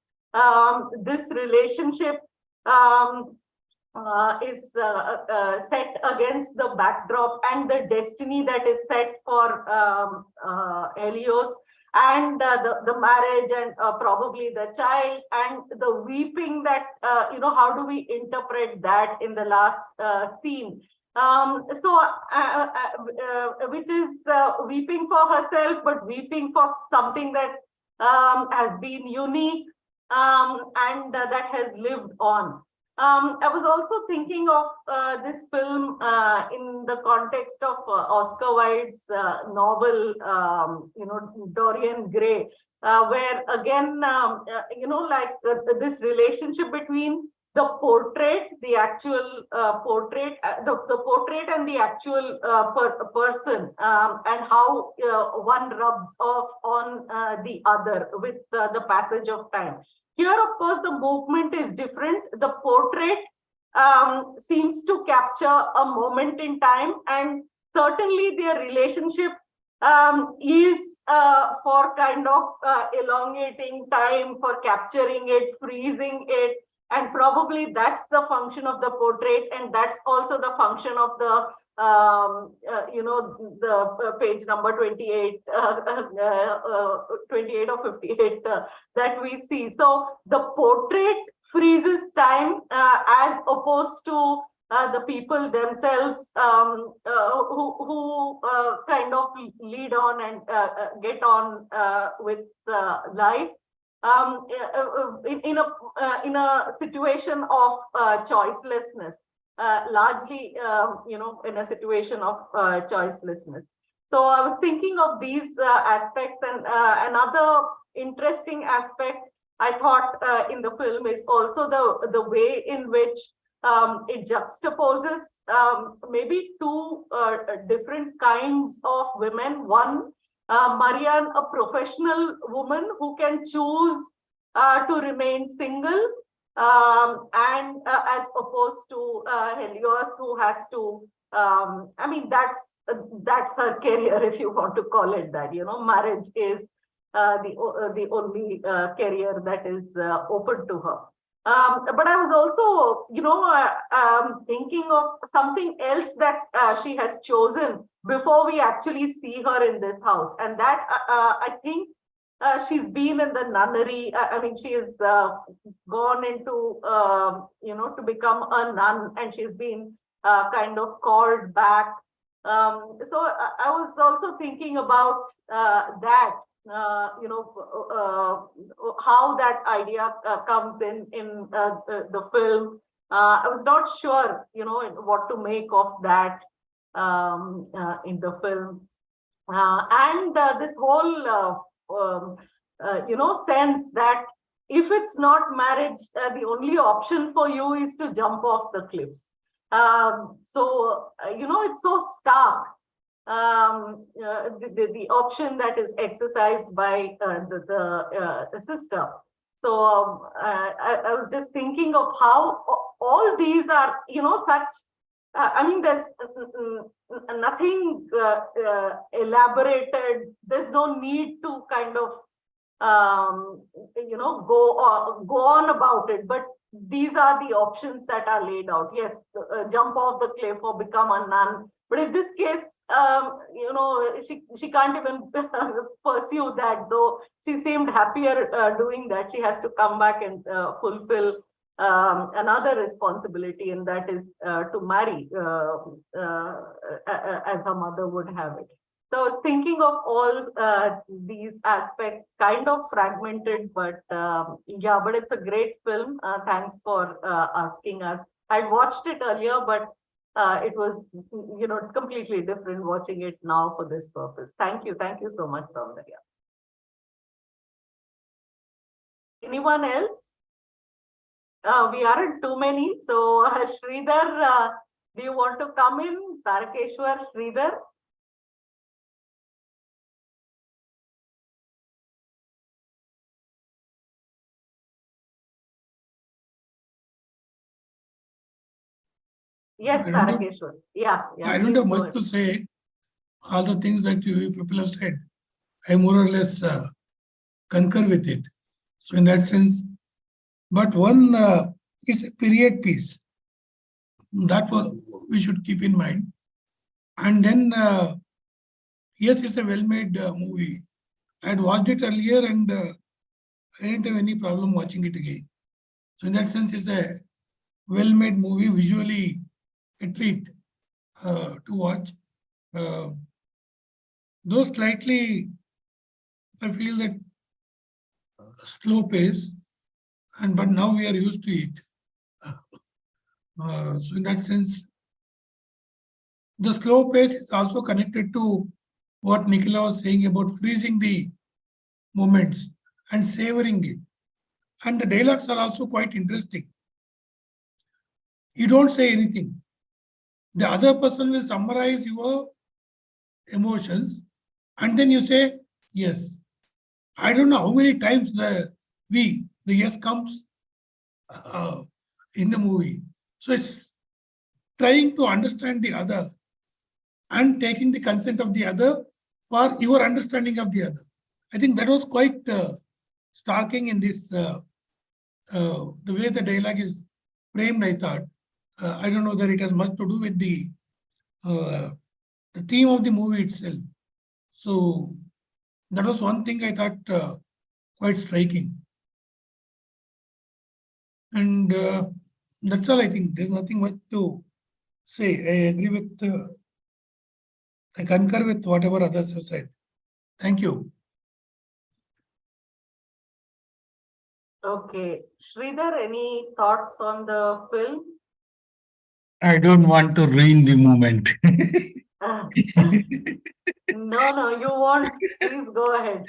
this relationship is set against the backdrop and the destiny that is set for Helios, and the marriage, and probably the child, and the weeping that, how do we interpret that in the last scene? Which is weeping for herself, but weeping for something that has been unique, and that has lived on. I was also thinking of this film in the context of Oscar Wilde's novel, Dorian Gray, where again, this relationship between the portrait, the actual portrait, the portrait and the actual person, and how one rubs off on the other with the passage of time. Here, of course, the movement is different. The portrait seems to capture a moment in time, and certainly their relationship is for kind of elongating time, for capturing it, freezing it, And probably that's the function of the portrait, and that's also the function of the the page number 28, 28 or 58 that we see. So the portrait freezes time as opposed to the people themselves who kind of lead on and get on with life in a situation of choicelessness. Largely, in a situation of choicelessness. So I was thinking of these aspects, and another interesting aspect I thought in the film is also the way in which it juxtaposes maybe two different kinds of women. One, Marianne, a professional woman who can choose to remain single, and as opposed to Helios, who has to, I mean, that's her career, if you want to call it that. Marriage is the only career that is open to her. But I was also, thinking of something else that she has chosen before we actually see her in this house, and that I think she's been in the nunnery. I mean, she has gone into, to become a nun, and she's been kind of called back. So I was also thinking about that. How that idea comes in the film. I was not sure, what to make of that in the film. And this whole, sense that if it's not marriage, the only option for you is to jump off the cliffs. So, it's so stark. The option that is exercised by the sister. So I was just thinking of how all these are, such. I mean, there's nothing elaborated. There's no need to kind of go on about it. But these are the options that are laid out. Yes, jump off the cliff or become a nun. But in this case, she can't even pursue that, though she seemed happier doing that. She has to come back and fulfill another responsibility, and that is to marry as her mother would have it. So I was thinking of all these aspects, kind of fragmented, but but it's a great film. Thanks for asking us. I'd watched it earlier, but it was, completely different watching it now for this purpose. Thank you so much, Saundarya. Anyone else? We aren't too many. So Sridhar, do you want to come in? Tarakeshwar, Sridhar? Yes, Tarakeshwar. Yeah. I don't have much to say. All the things that you people have said, I more or less concur with it. So in that sense, but one, it's a period piece. That we should keep in mind. And then, yes, it's a well-made movie. I had watched it earlier and I didn't have any problem watching it again. So in that sense, it's a well-made movie, visually a treat to watch. Though slightly, I feel that slow pace, but now we are used to it. So in that sense, the slow pace is also connected to what Nikhila was saying about freezing the moments and savoring it. And the dialogues are also quite interesting. You don't say anything. The other person will summarize your emotions, and then you say, yes. I don't know how many times the yes comes in the movie. So it's trying to understand the other and taking the consent of the other for your understanding of the other. I think that was quite starking in this the way the dialogue is framed, I thought, I don't know that it has much to do with the theme of the movie itself. So that was one thing I thought quite striking. And that's all I think. There's nothing much to say. I agree with, I concur with whatever others have said. Thank you. Okay. Sridhar, any thoughts on the film? I don't want to ruin the moment. No, you won't. Please go ahead.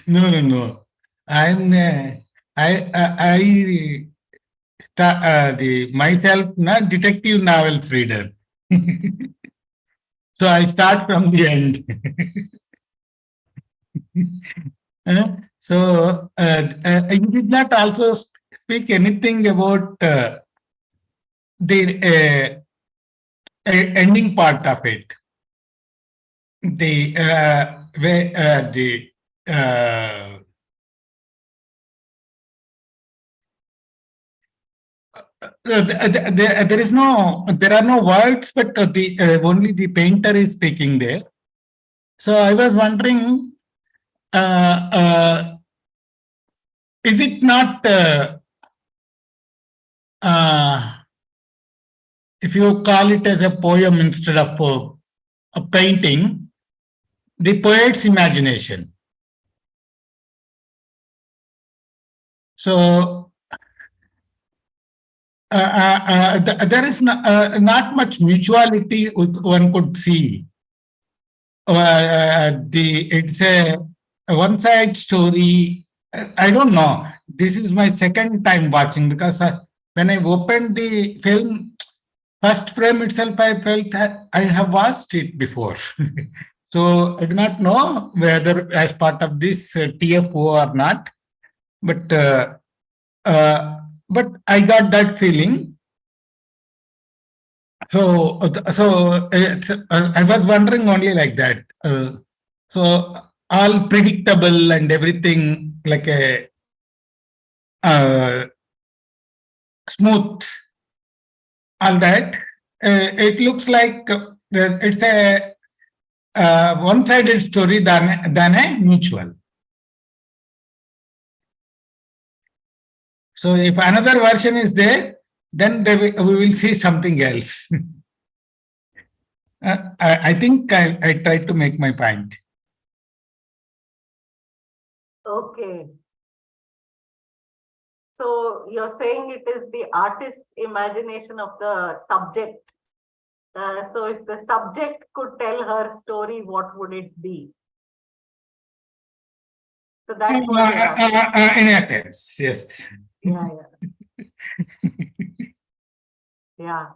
No. I'm I the myself not detective novels reader. So I start from the end. You did not also speak anything about the ending part of it. The where there is no, there are no words, but only the painter is speaking there. So I was wondering, is it not, if you call it as a poem instead of a painting, the poet's imagination? So there is not much mutuality one could see. It's a one-side story. I don't know. This is my second time watching, because when I opened the film, first frame itself, I felt that I have watched it before. So I do not know whether as part of this TFO or not, but I got that feeling. So I was wondering only like that. So all predictable and everything like a smooth, all that. It looks like it's a one-sided story than a mutual. So if another version is there, then we will see something else. I think I tried to make my point. Okay. So you're saying it is the artist's imagination of the subject. So if the subject could tell her story, what would it be? So that's what you're asking. In a sense, yes. Yeah. Yeah.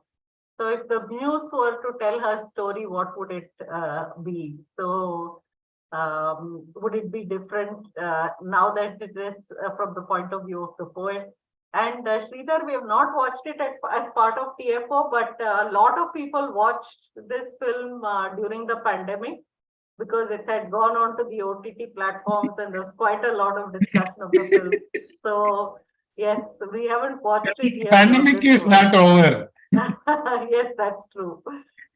So if the muse were to tell her story, what would it be? So would it be different now that it is from the point of view of the poet? And Sridhar, we have not watched it as part of TFO, but a lot of people watched this film during the pandemic because it had gone on to the OTT platforms and there's quite a lot of discussion of the film. So yes, we haven't watched it yet. Pandemic is not over. Yes, that's true.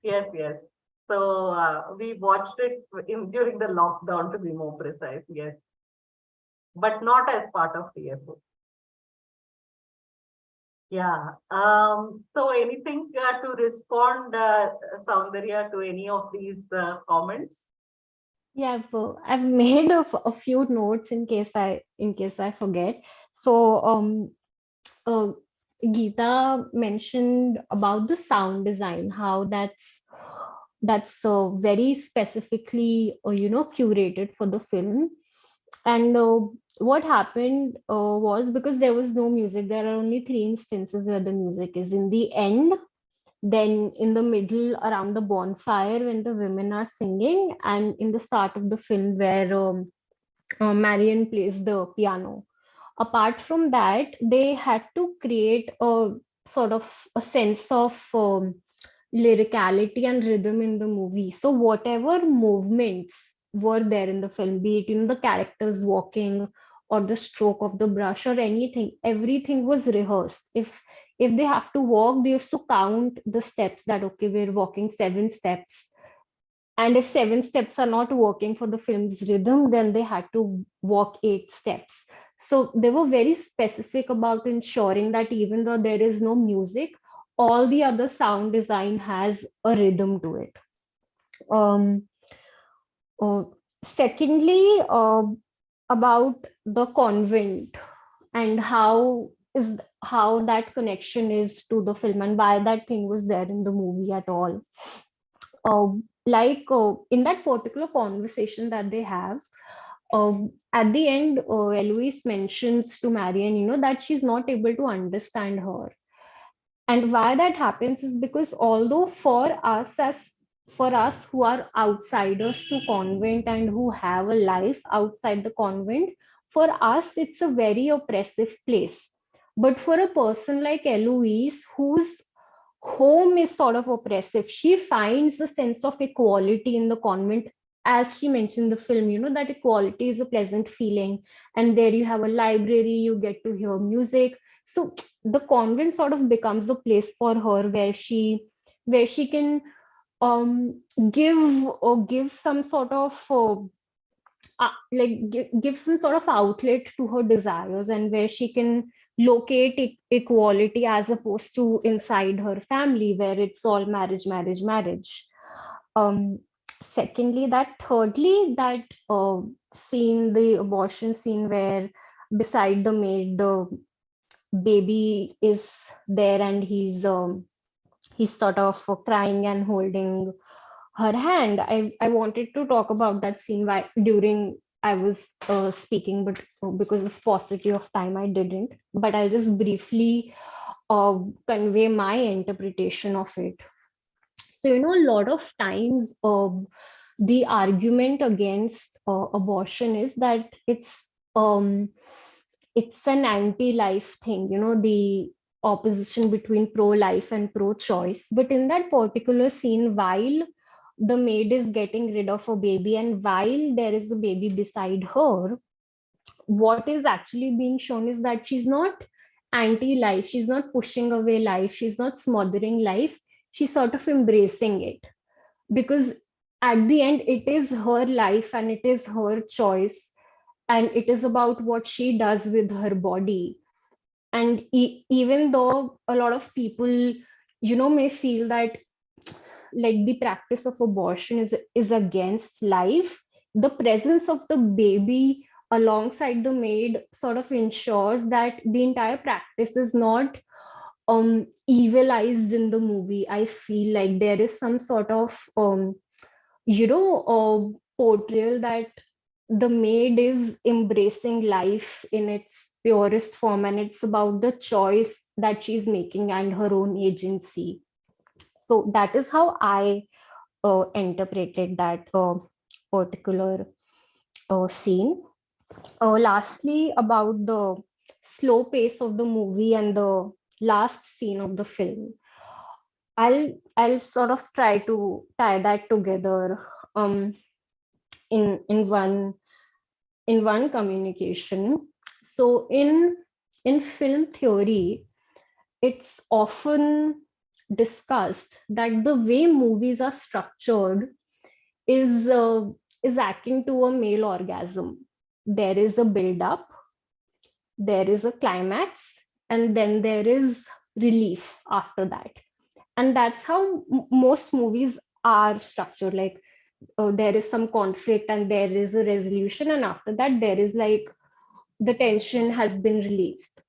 Yes. So we watched it during the lockdown, to be more precise. Yes, but not as part of TFO. Yeah. So anything to respond, Saundarya, to any of these comments? Yeah, I've made a few notes in case I forget. So Geeta mentioned about the sound design, how that's very specifically curated for the film. And what happened was, because there was no music, there are only three instances where the music is in the end, then in the middle around the bonfire when the women are singing, and in the start of the film where Marion plays the piano. Apart from that, they had to create a sort of a sense of lyricality and rhythm in the movie. So whatever movements were there in the film, be it the characters walking or the stroke of the brush or anything. Everything was rehearsed. If they have to walk, they used to count the steps, that okay, we're walking 7 steps. And if 7 steps are not working for the film's rhythm, then they had to walk 8 steps. So they were very specific about ensuring that even though there is no music, all the other sound design has a rhythm to it. Um, uh, Secondly, about the convent and how that connection is to the film and why that thing was there in the movie at all. uh, in that particular conversation that they have, at the end, Eloise mentions to Marianne, that she's not able to understand her. And why that happens is because although for us who are outsiders to convent and who have a life outside the convent, for us it's a very oppressive place. But for a person like Eloise, whose home is sort of oppressive, she finds the sense of equality in the convent. As she mentioned in the film, that equality is a pleasant feeling, and there you have a library, you get to hear music. So the convent sort of becomes the place for her where she can give some sort of give some sort of outlet to her desires, and where she can locate equality, as opposed to inside her family where it's all marriage, marriage, marriage. um Secondly, thirdly, that scene, the abortion scene, where beside the maid the baby is there, and he's sort of crying and holding her hand. I wanted to talk about that scene during I was speaking, but because of paucity of time, I didn't. But I'll just briefly convey my interpretation of it. So, a lot of times the argument against abortion is that it's an anti-life thing, the opposition between pro-life and pro-choice. But in that particular scene, while the maid is getting rid of a baby and while there is a baby beside her, what is actually being shown is that she's not anti-life, she's not pushing away life, she's not smothering life, she's sort of embracing it. Because at the end, it is her life and it is her choice, and it is about what she does with her body. And even though a lot of people may feel that like the practice of abortion is against life, the presence of the baby alongside the maid sort of ensures that the entire practice is not evilized in the movie. I feel like there is some sort of portrayal that the maid is embracing life in its purest form, and it's about the choice that she's making and her own agency. So that is how I interpreted that particular scene. Lastly, about the slow pace of the movie and the last scene of the film, I'll sort of try to tie that together in one communication. So in film theory, it's often discussed that the way movies are structured is akin to a male orgasm. There is a build up, there is a climax, and then there is relief after that. And that's how most movies are structured. Like there is some conflict and there is a resolution, and after that there is like the tension has been released.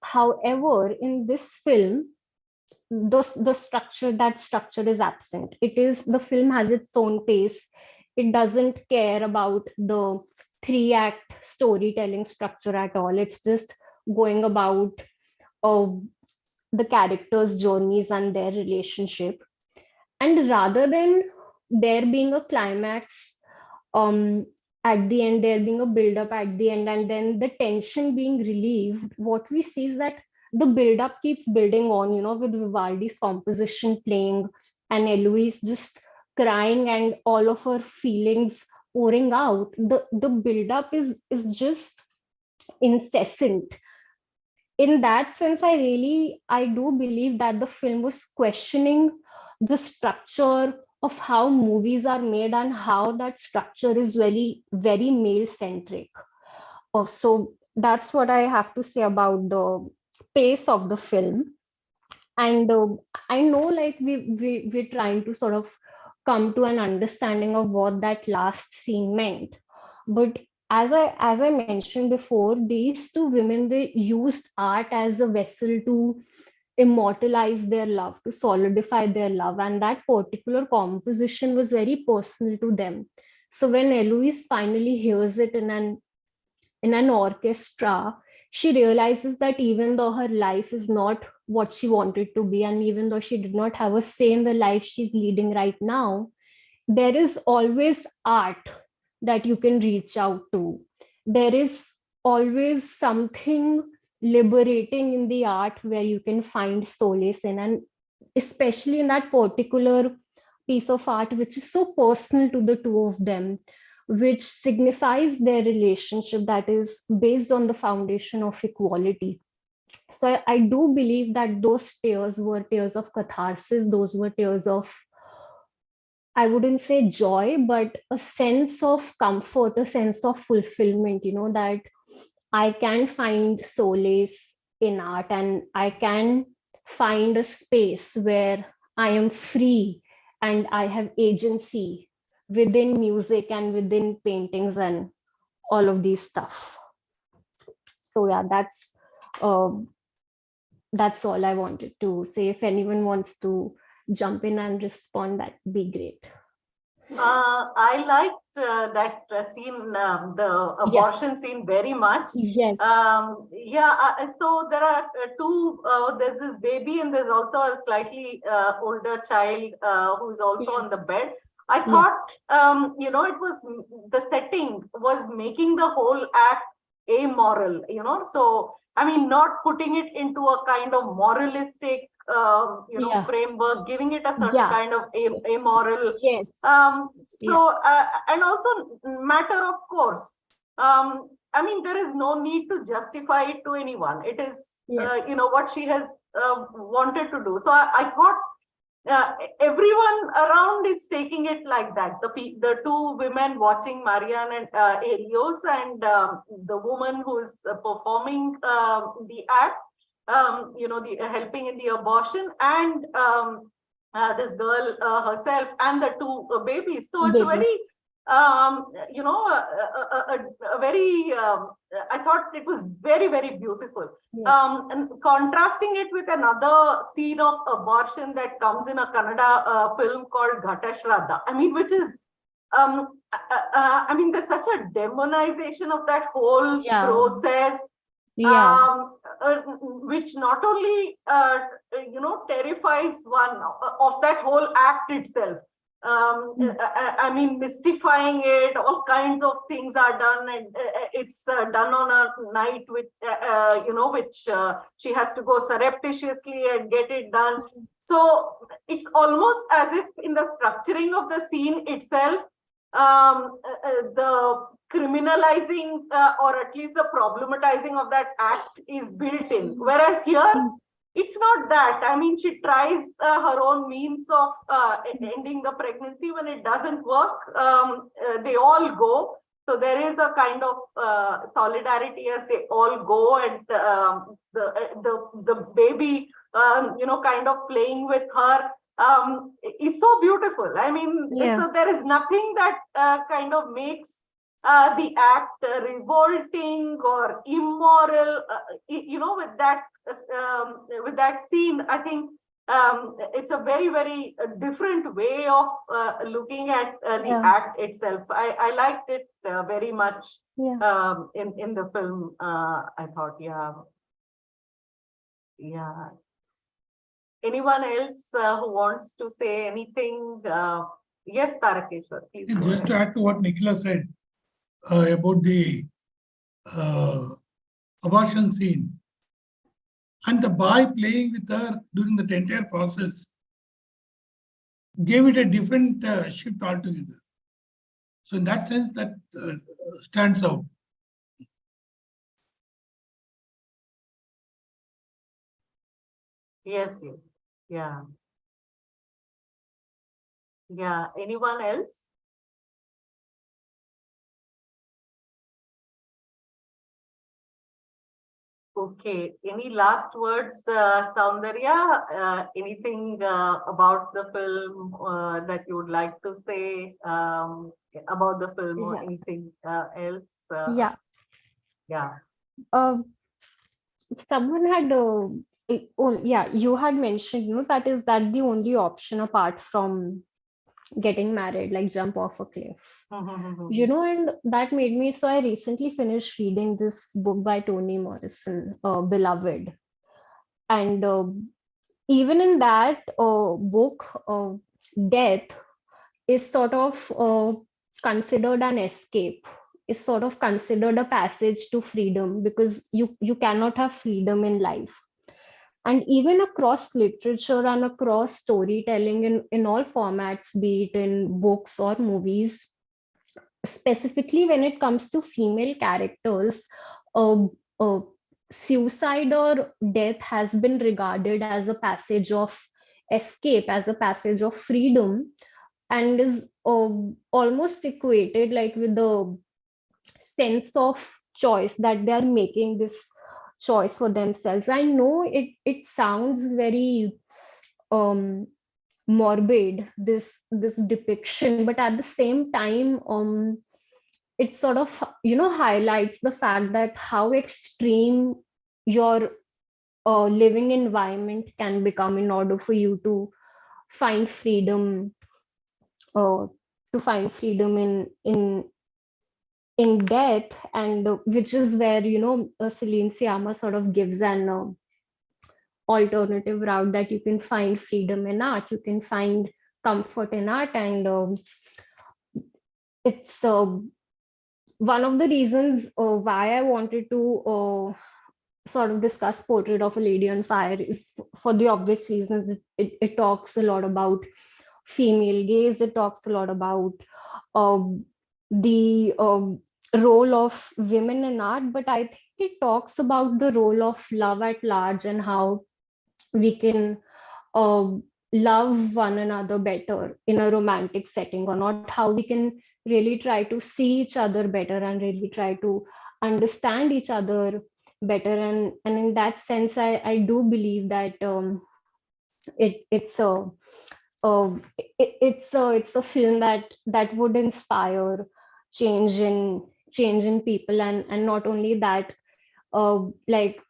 However, in this film, the structure is absent. It is, the film has its own pace. It doesn't care about the 3-act storytelling structure at all. It's just going about uh, the characters' journeys and their relationship. And rather than there being a climax um at the end, there being a build up at the end, and then the tension being relieved, what we see is that the build up keeps building on, with Vivaldi's composition playing and Eloise just crying and all of her feelings pouring out. The build up is just incessant. In that sense, I do believe that the film was questioning the structure of how movies are made and how that structure is very male centric. So that's what I have to say about the pace of the film. And I know, like, we're trying to sort of come to an understanding of what that last scene meant, but as I mentioned before, these two women, they used art as a vessel to immortalize their love, to solidify their love, and that particular composition was very personal to them. So when Eloise finally hears it in an orchestra, she realizes that even though her life is not what she wanted to be, and even though she did not have a say in the life she's leading right now, there is always art that you can reach out to. There is always something liberating in the art where you can find solace in, and especially in that particular piece of art, which is so personal to the two of them, which signifies their relationship that is based on the foundation of equality. So I do believe that those tears were tears of catharsis. Those were tears of, I wouldn't say joy, but a sense of comfort, a sense of fulfillment, that I can find solace in art, and I can find a space where I am free and I have agency within music and within paintings and all of these stuff. So yeah, that's all I wanted to say. If anyone wants to jump in and respond, that'd be great. I liked that scene, the abortion scene, very much. Yes. So there are two, there's this baby and there's also a slightly older child who's also on the bed. I thought, it was, the setting was making the whole act amoral, so, I mean, not putting it into a kind of moralistic, framework, giving it a certain kind of amoral. Yes. And also matter of course. I mean, there is no need to justify it to anyone. It is, what she has wanted to do. So I thought everyone around is taking it like that. The two women watching, Marianne and Elios, and the woman who is performing the act, the helping in the abortion, and this girl herself, and the two babies. So it's a very, a very, I thought it was very, very beautiful. And contrasting it with another scene of abortion that comes in a Kannada film called Ghata Shraddha. I mean, which is, I mean, there's such a demonization of that whole process. Which not only terrifies one of that whole act itself. I mean, mystifying it, all kinds of things are done, and it's done on a night which she has to go surreptitiously and get it done. So it's almost as if in the structuring of the scene itself, the criminalizing or at least the problematizing of that act is built in. Whereas here, it's not that. I mean, she tries her own means of ending the pregnancy. When it doesn't work, they all go. So there is a kind of solidarity as they all go, and the baby, kind of playing with her. Is so beautiful. I mean, so there is nothing that kind of makes the act revolting or immoral. With that scene, I think it's a very, very different way of looking at the act itself. I liked it very much in the film. I thought, Anyone else who wants to say anything? Yes, Tarakeshwar, please. Just to add to what Nikhila said about the abortion scene, and the boy playing with her during the entire process gave it a different shift altogether. So in that sense, that stands out. Yes, yes. Yeah. Yeah. Anyone else? Okay. Any last words, Saundarya? Anything about the film that you would like to say about the film or Yeah. anything else? Yeah. Yeah. Uh, Someone had oh yeah, you had mentioned, that is that the only option apart from getting married, like jump off a cliff. And that made me, so I recently finished reading this book by Toni Morrison, Beloved. And even in that book, death is sort of considered an escape, is sort of considered a passage to freedom, because you cannot have freedom in life. And even across literature and across storytelling in all formats, be it in books or movies, specifically when it comes to female characters, uh, uh, suicide or death has been regarded as a passage of escape, as a passage of freedom, and is almost equated like with the sense of choice, that they are making this choice for themselves. I know it sounds very um morbid, this depiction, but at the same time, it sort of highlights the fact that how extreme your living environment can become in order for you to find freedom, uh, in death. And which is where Celine Sciamma sort of gives an alternative route, that you can find freedom in art, you can find comfort in art. And it's one of the reasons why I wanted to sort of discuss Portrait of a Lady on Fire, is for the obvious reasons. It talks a lot about female gaze, it talks a lot about the role of women in art, but I think it talks about the role of love at large, and how we can uh, love one another better in a romantic setting or not, how we can really try to see each other better and really try to understand each other better. And in that sense, I do believe that uh, it's a film that would inspire change in change in people. And not only that, like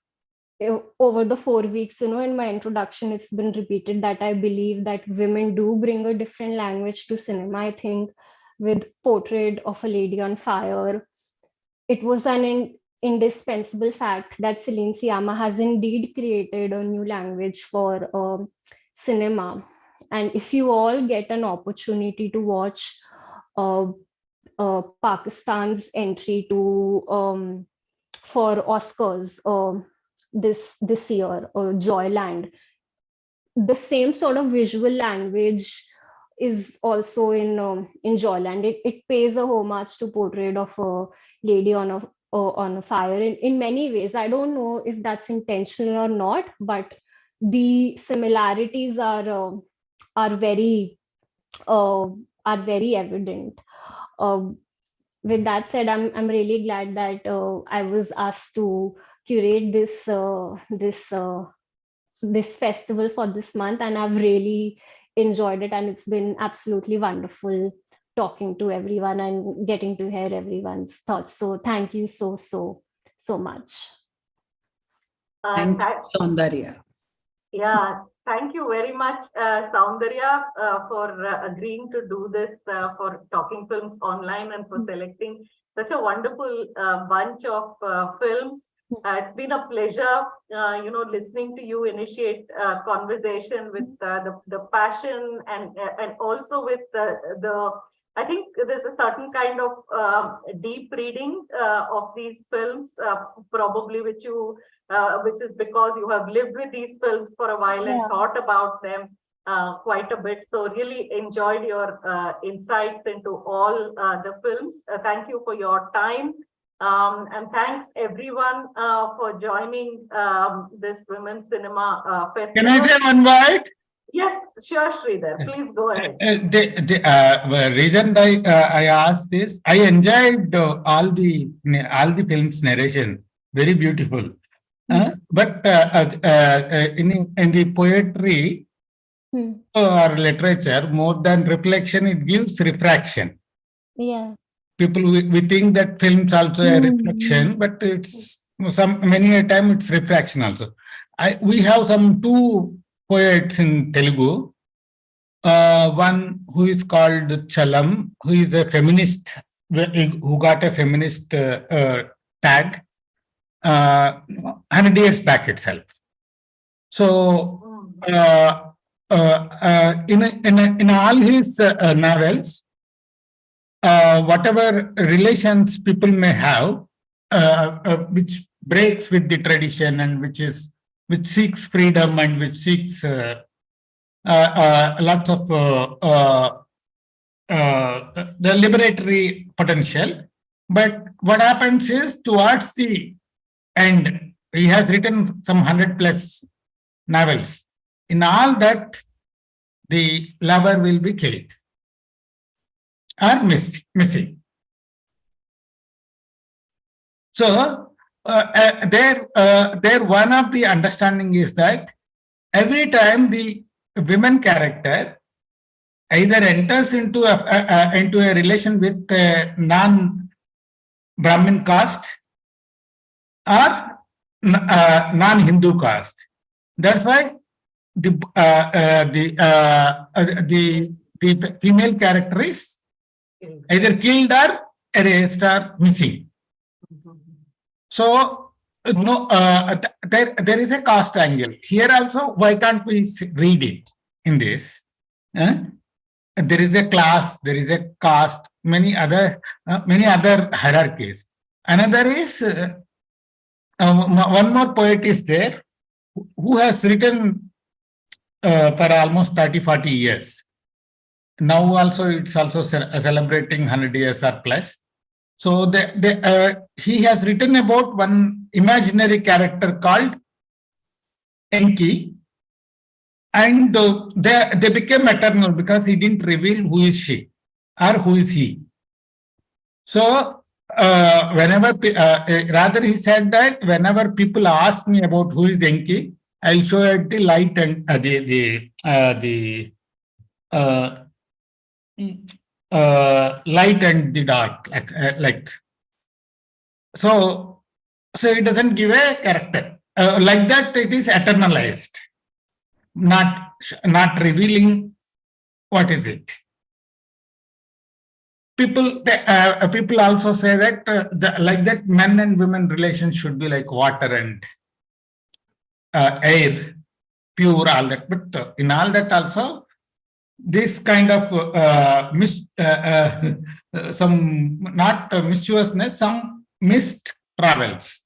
over the 4 weeks, in my introduction, it's been repeated that I believe that women do bring a different language to cinema. I think with Portrait of a Lady on Fire, it was an indispensable fact that Celine Sciamma has indeed created a new language for cinema. And if you all get an opportunity to watch uh, Pakistan's entry to for Oscars this year, Joyland, the same sort of visual language is also in Joyland. It pays a homage to Portrait of a Lady on a Fire in many ways. I don't know if that's intentional or not, but the similarities are very uh, are very evident. Um, with that said, I'm really glad that I was asked to curate this festival for this month, and I've really enjoyed it, and it's been absolutely wonderful talking to everyone and getting to hear everyone's thoughts. So thank you so much. Thank you, Saundarya. Yeah, thank you very much, Saundarya, for agreeing to do this for Talking Films Online and for selecting such a wonderful bunch of films. It's been a pleasure, listening to you initiate conversation with the passion and also with the. I think there's a certain kind of deep reading of these films, probably which is because you have lived with these films for a while and thought about them quite a bit. So really enjoyed your insights into all the films. Thank you for your time. And thanks everyone for joining this Women's Cinema Can I Festival. say one word? Yes, sure, Sridhar. Please go ahead. The reason I asked this, I enjoyed all the film's narration, very beautiful. But in the poetry or literature, more than reflection, it gives refraction. Yeah. People we think that films also a reflection, but it's many a time it's refraction also. We have some two poets in Telugu. One who is called Chalam, who is a feminist, who got a feminist tag 100 years back itself. So, in all his novels, whatever relations people may have, which breaks with the tradition and which seeks freedom and which seeks lots of the liberatory potential. But what happens is towards the end, he has written some 100 plus novels. In all that, the lover will be killed or missing. So there one of the understanding is that every time the women character either enters into a relation with a non-Brahmin caste or non-Hindu caste. That's why the female character is either killed or erased or missing. So no, there is a caste angle here also. Why can't we read it in this? There is a class, there is a caste, many other hierarchies. Another is one more poet is there who has written for almost 30-40 years. Now also it's also celebrating 100 years or plus. So he has written about one imaginary character called Enki, and they became eternal because he didn't reveal who is she or who is he. So whenever rather he said that whenever people ask me about who is Enki, I'll show it the light and light and the dark, like so it doesn't give a character like that. It is eternalized, not revealing what is it. People also say that like that men and women relations should be like water and air, pure, all that. But in all that also, this kind of some not mischievousness, some mist travels.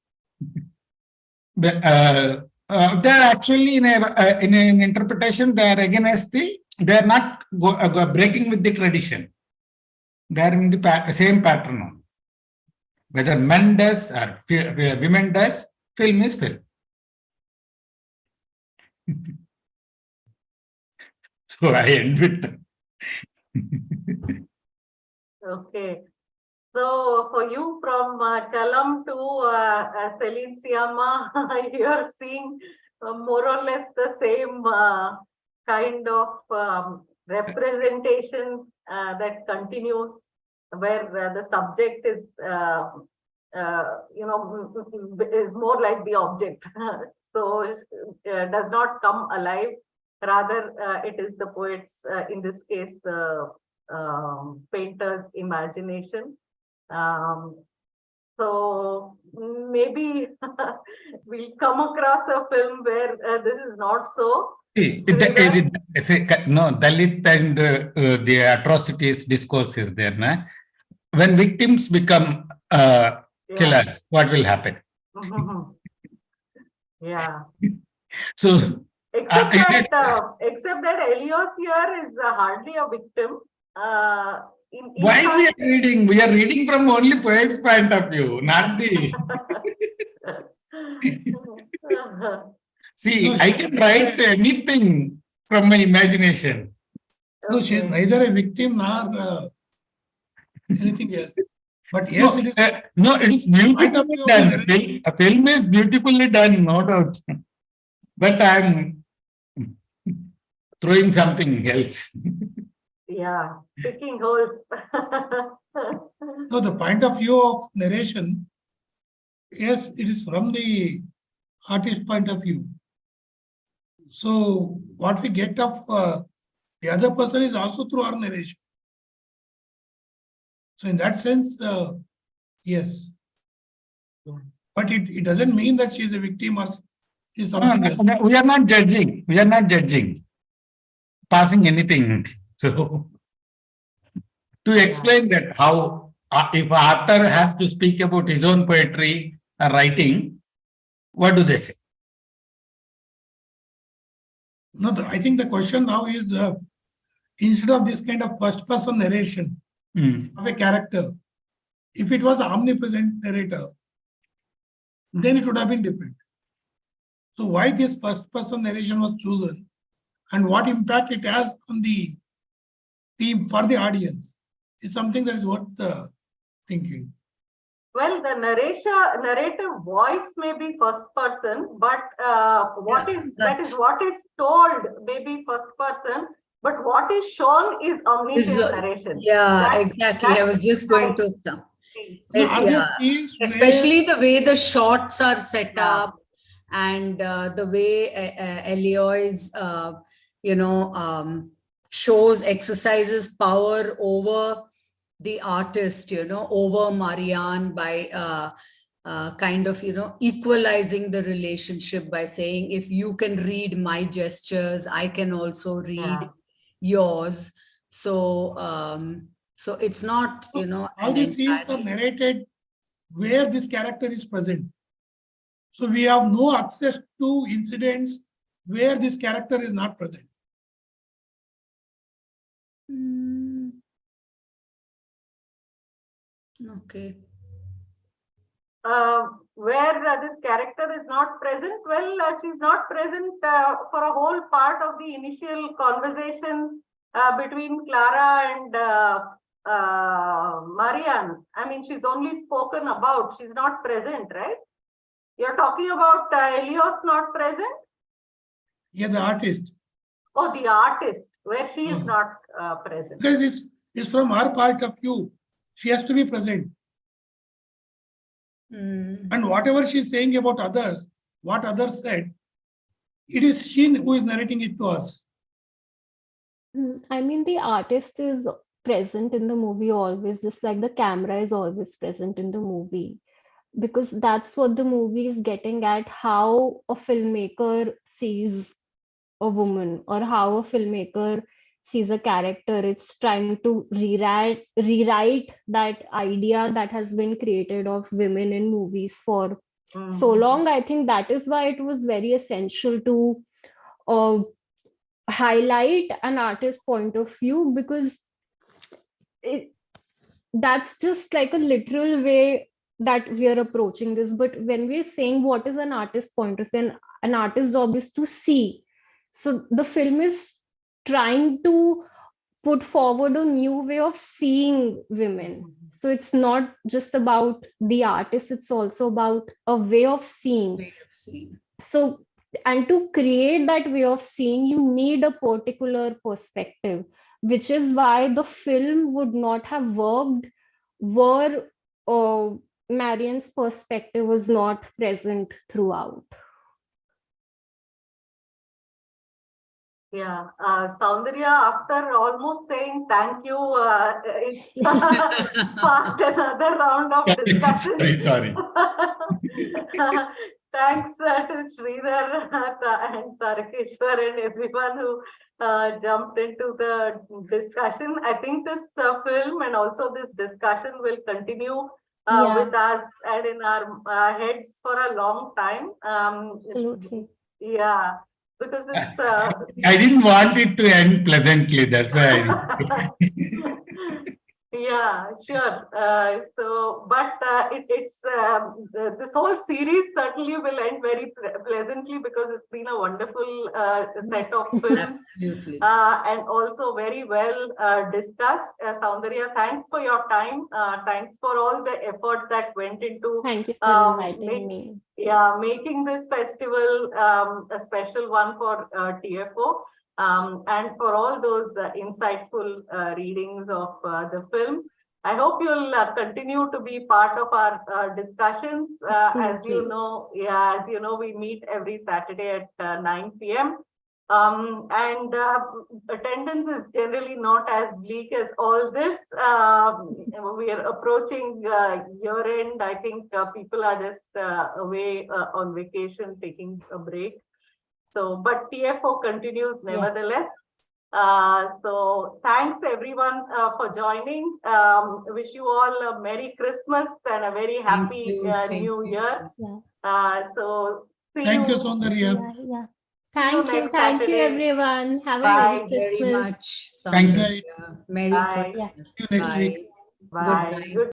They're actually in an interpretation, they are against they are not breaking with the tradition. They are in the same pattern. Whether men does or women does, film is film. So I end with that. Okay. So for you from Chalam to Celine Sciamma, you're seeing more or less the same kind of representation that continues, where the subject is, is more like the object. So does not come alive. Rather, it is the poet's, in this case, the painter's imagination. So maybe we'll come across a film where this is not so. No, Dalit and the atrocities discourse is there. Na? When victims become killers, what will happen? Yeah. So, except that Elios here is hardly a victim. in Why we fact, are reading? We are reading from only poet's point of view, not the. See, No, I can write anything from my imagination. no, she is okay. neither a victim nor anything else. But No, yes, it is no, it is point of beautifully view of the done. narration. A film is beautifully done, no doubt. But I'm throwing something else. Yeah, picking holes. No, the point of view of narration, yes, it is from the artist point of view. So what we get of the other person is also through our narration. So in that sense, yes. But it doesn't mean that she is a victim or she is No, something else. we are not judging. We are not judging, passing anything. So to explain that how if an author has to speak about his own poetry or writing, what do they say? No, I think the question now is instead of this kind of first person narration of a character, if it was an omnipresent narrator, then it would have been different. So why this first person narration was chosen and what impact it has on the theme for the audience is something that is worth thinking. Well, the narrative voice may be first person, but what is what is told may be first person, but what is shown is omniscient narration. Yeah, exactly. I was just going to come. No, are there Yeah, scenes where especially the way the shots are set up and the way Eliois, shows, exercises power over the artist, over Marianne by kind of, equalizing the relationship by saying, if you can read my gestures, I can also read yours. So, so it's not, all an these scenes are narrated where this character is present. So we have no access to incidents where this character is not present. Okay. Where this character is not present, well, she's not present for a whole part of the initial conversation between Clara and Marianne. I mean, she's only spoken about, she's not present, right? You're talking about Elios not present? Yeah, the artist. Oh, the artist, where she is not present. Because it's from her point of view. She has to be present. And whatever she's saying about others, what others said, it is she who is narrating it to us. I mean, the artist is present in the movie always, just like the camera is always present in the movie, because that's what the movie is getting at, how a filmmaker sees a woman or how a filmmaker sees a character. It's trying to rewrite that idea that has been created of women in movies for so long. I think that is why it was very essential to highlight an artist's point of view, because that's just like a literal way that we are approaching this. But when we're saying what is an artist's point of view, an artist's job is to see. So the film is trying to put forward a new way of seeing women. So it's not just about the artist, it's also about a way of seeing. So, and to create that way of seeing, you need a particular perspective, which is why the film would not have worked were Marianne's perspective was not present throughout. Yeah, Saundarya, after almost saying thank you, it's sparked another round of discussion. Sorry. Thanks to Sridhar and Tarakeshwar and everyone who jumped into the discussion. I think this film and also this discussion will continue with us and in our heads for a long time. Absolutely. Yeah. Because it's I didn't want it to end pleasantly, that's why Yeah, sure. This whole series certainly will end very pleasantly because it's been a wonderful set of films. Absolutely. And also very well discussed. Saundarya, thanks for your time. Thanks for all the effort that went into Thank you for inviting me. making this festival a special one for TFO. And for all those insightful readings of the films. I hope you'll continue to be part of our discussions. As you know, we meet every Saturday at 9 p.m. And attendance is generally not as bleak as all this. We are approaching year end. I think people are just away on vacation, taking a break. So, but TFO continues nevertheless. So thanks everyone for joining. Wish you all a Merry Christmas and a very happy New Year. So see Thank you, you. Saundarya. Thank you everyone. Have a Merry Christmas. Very much, Thank you. Saundarya. Merry Bye. Christmas. See you next week. Bye. Good night. Good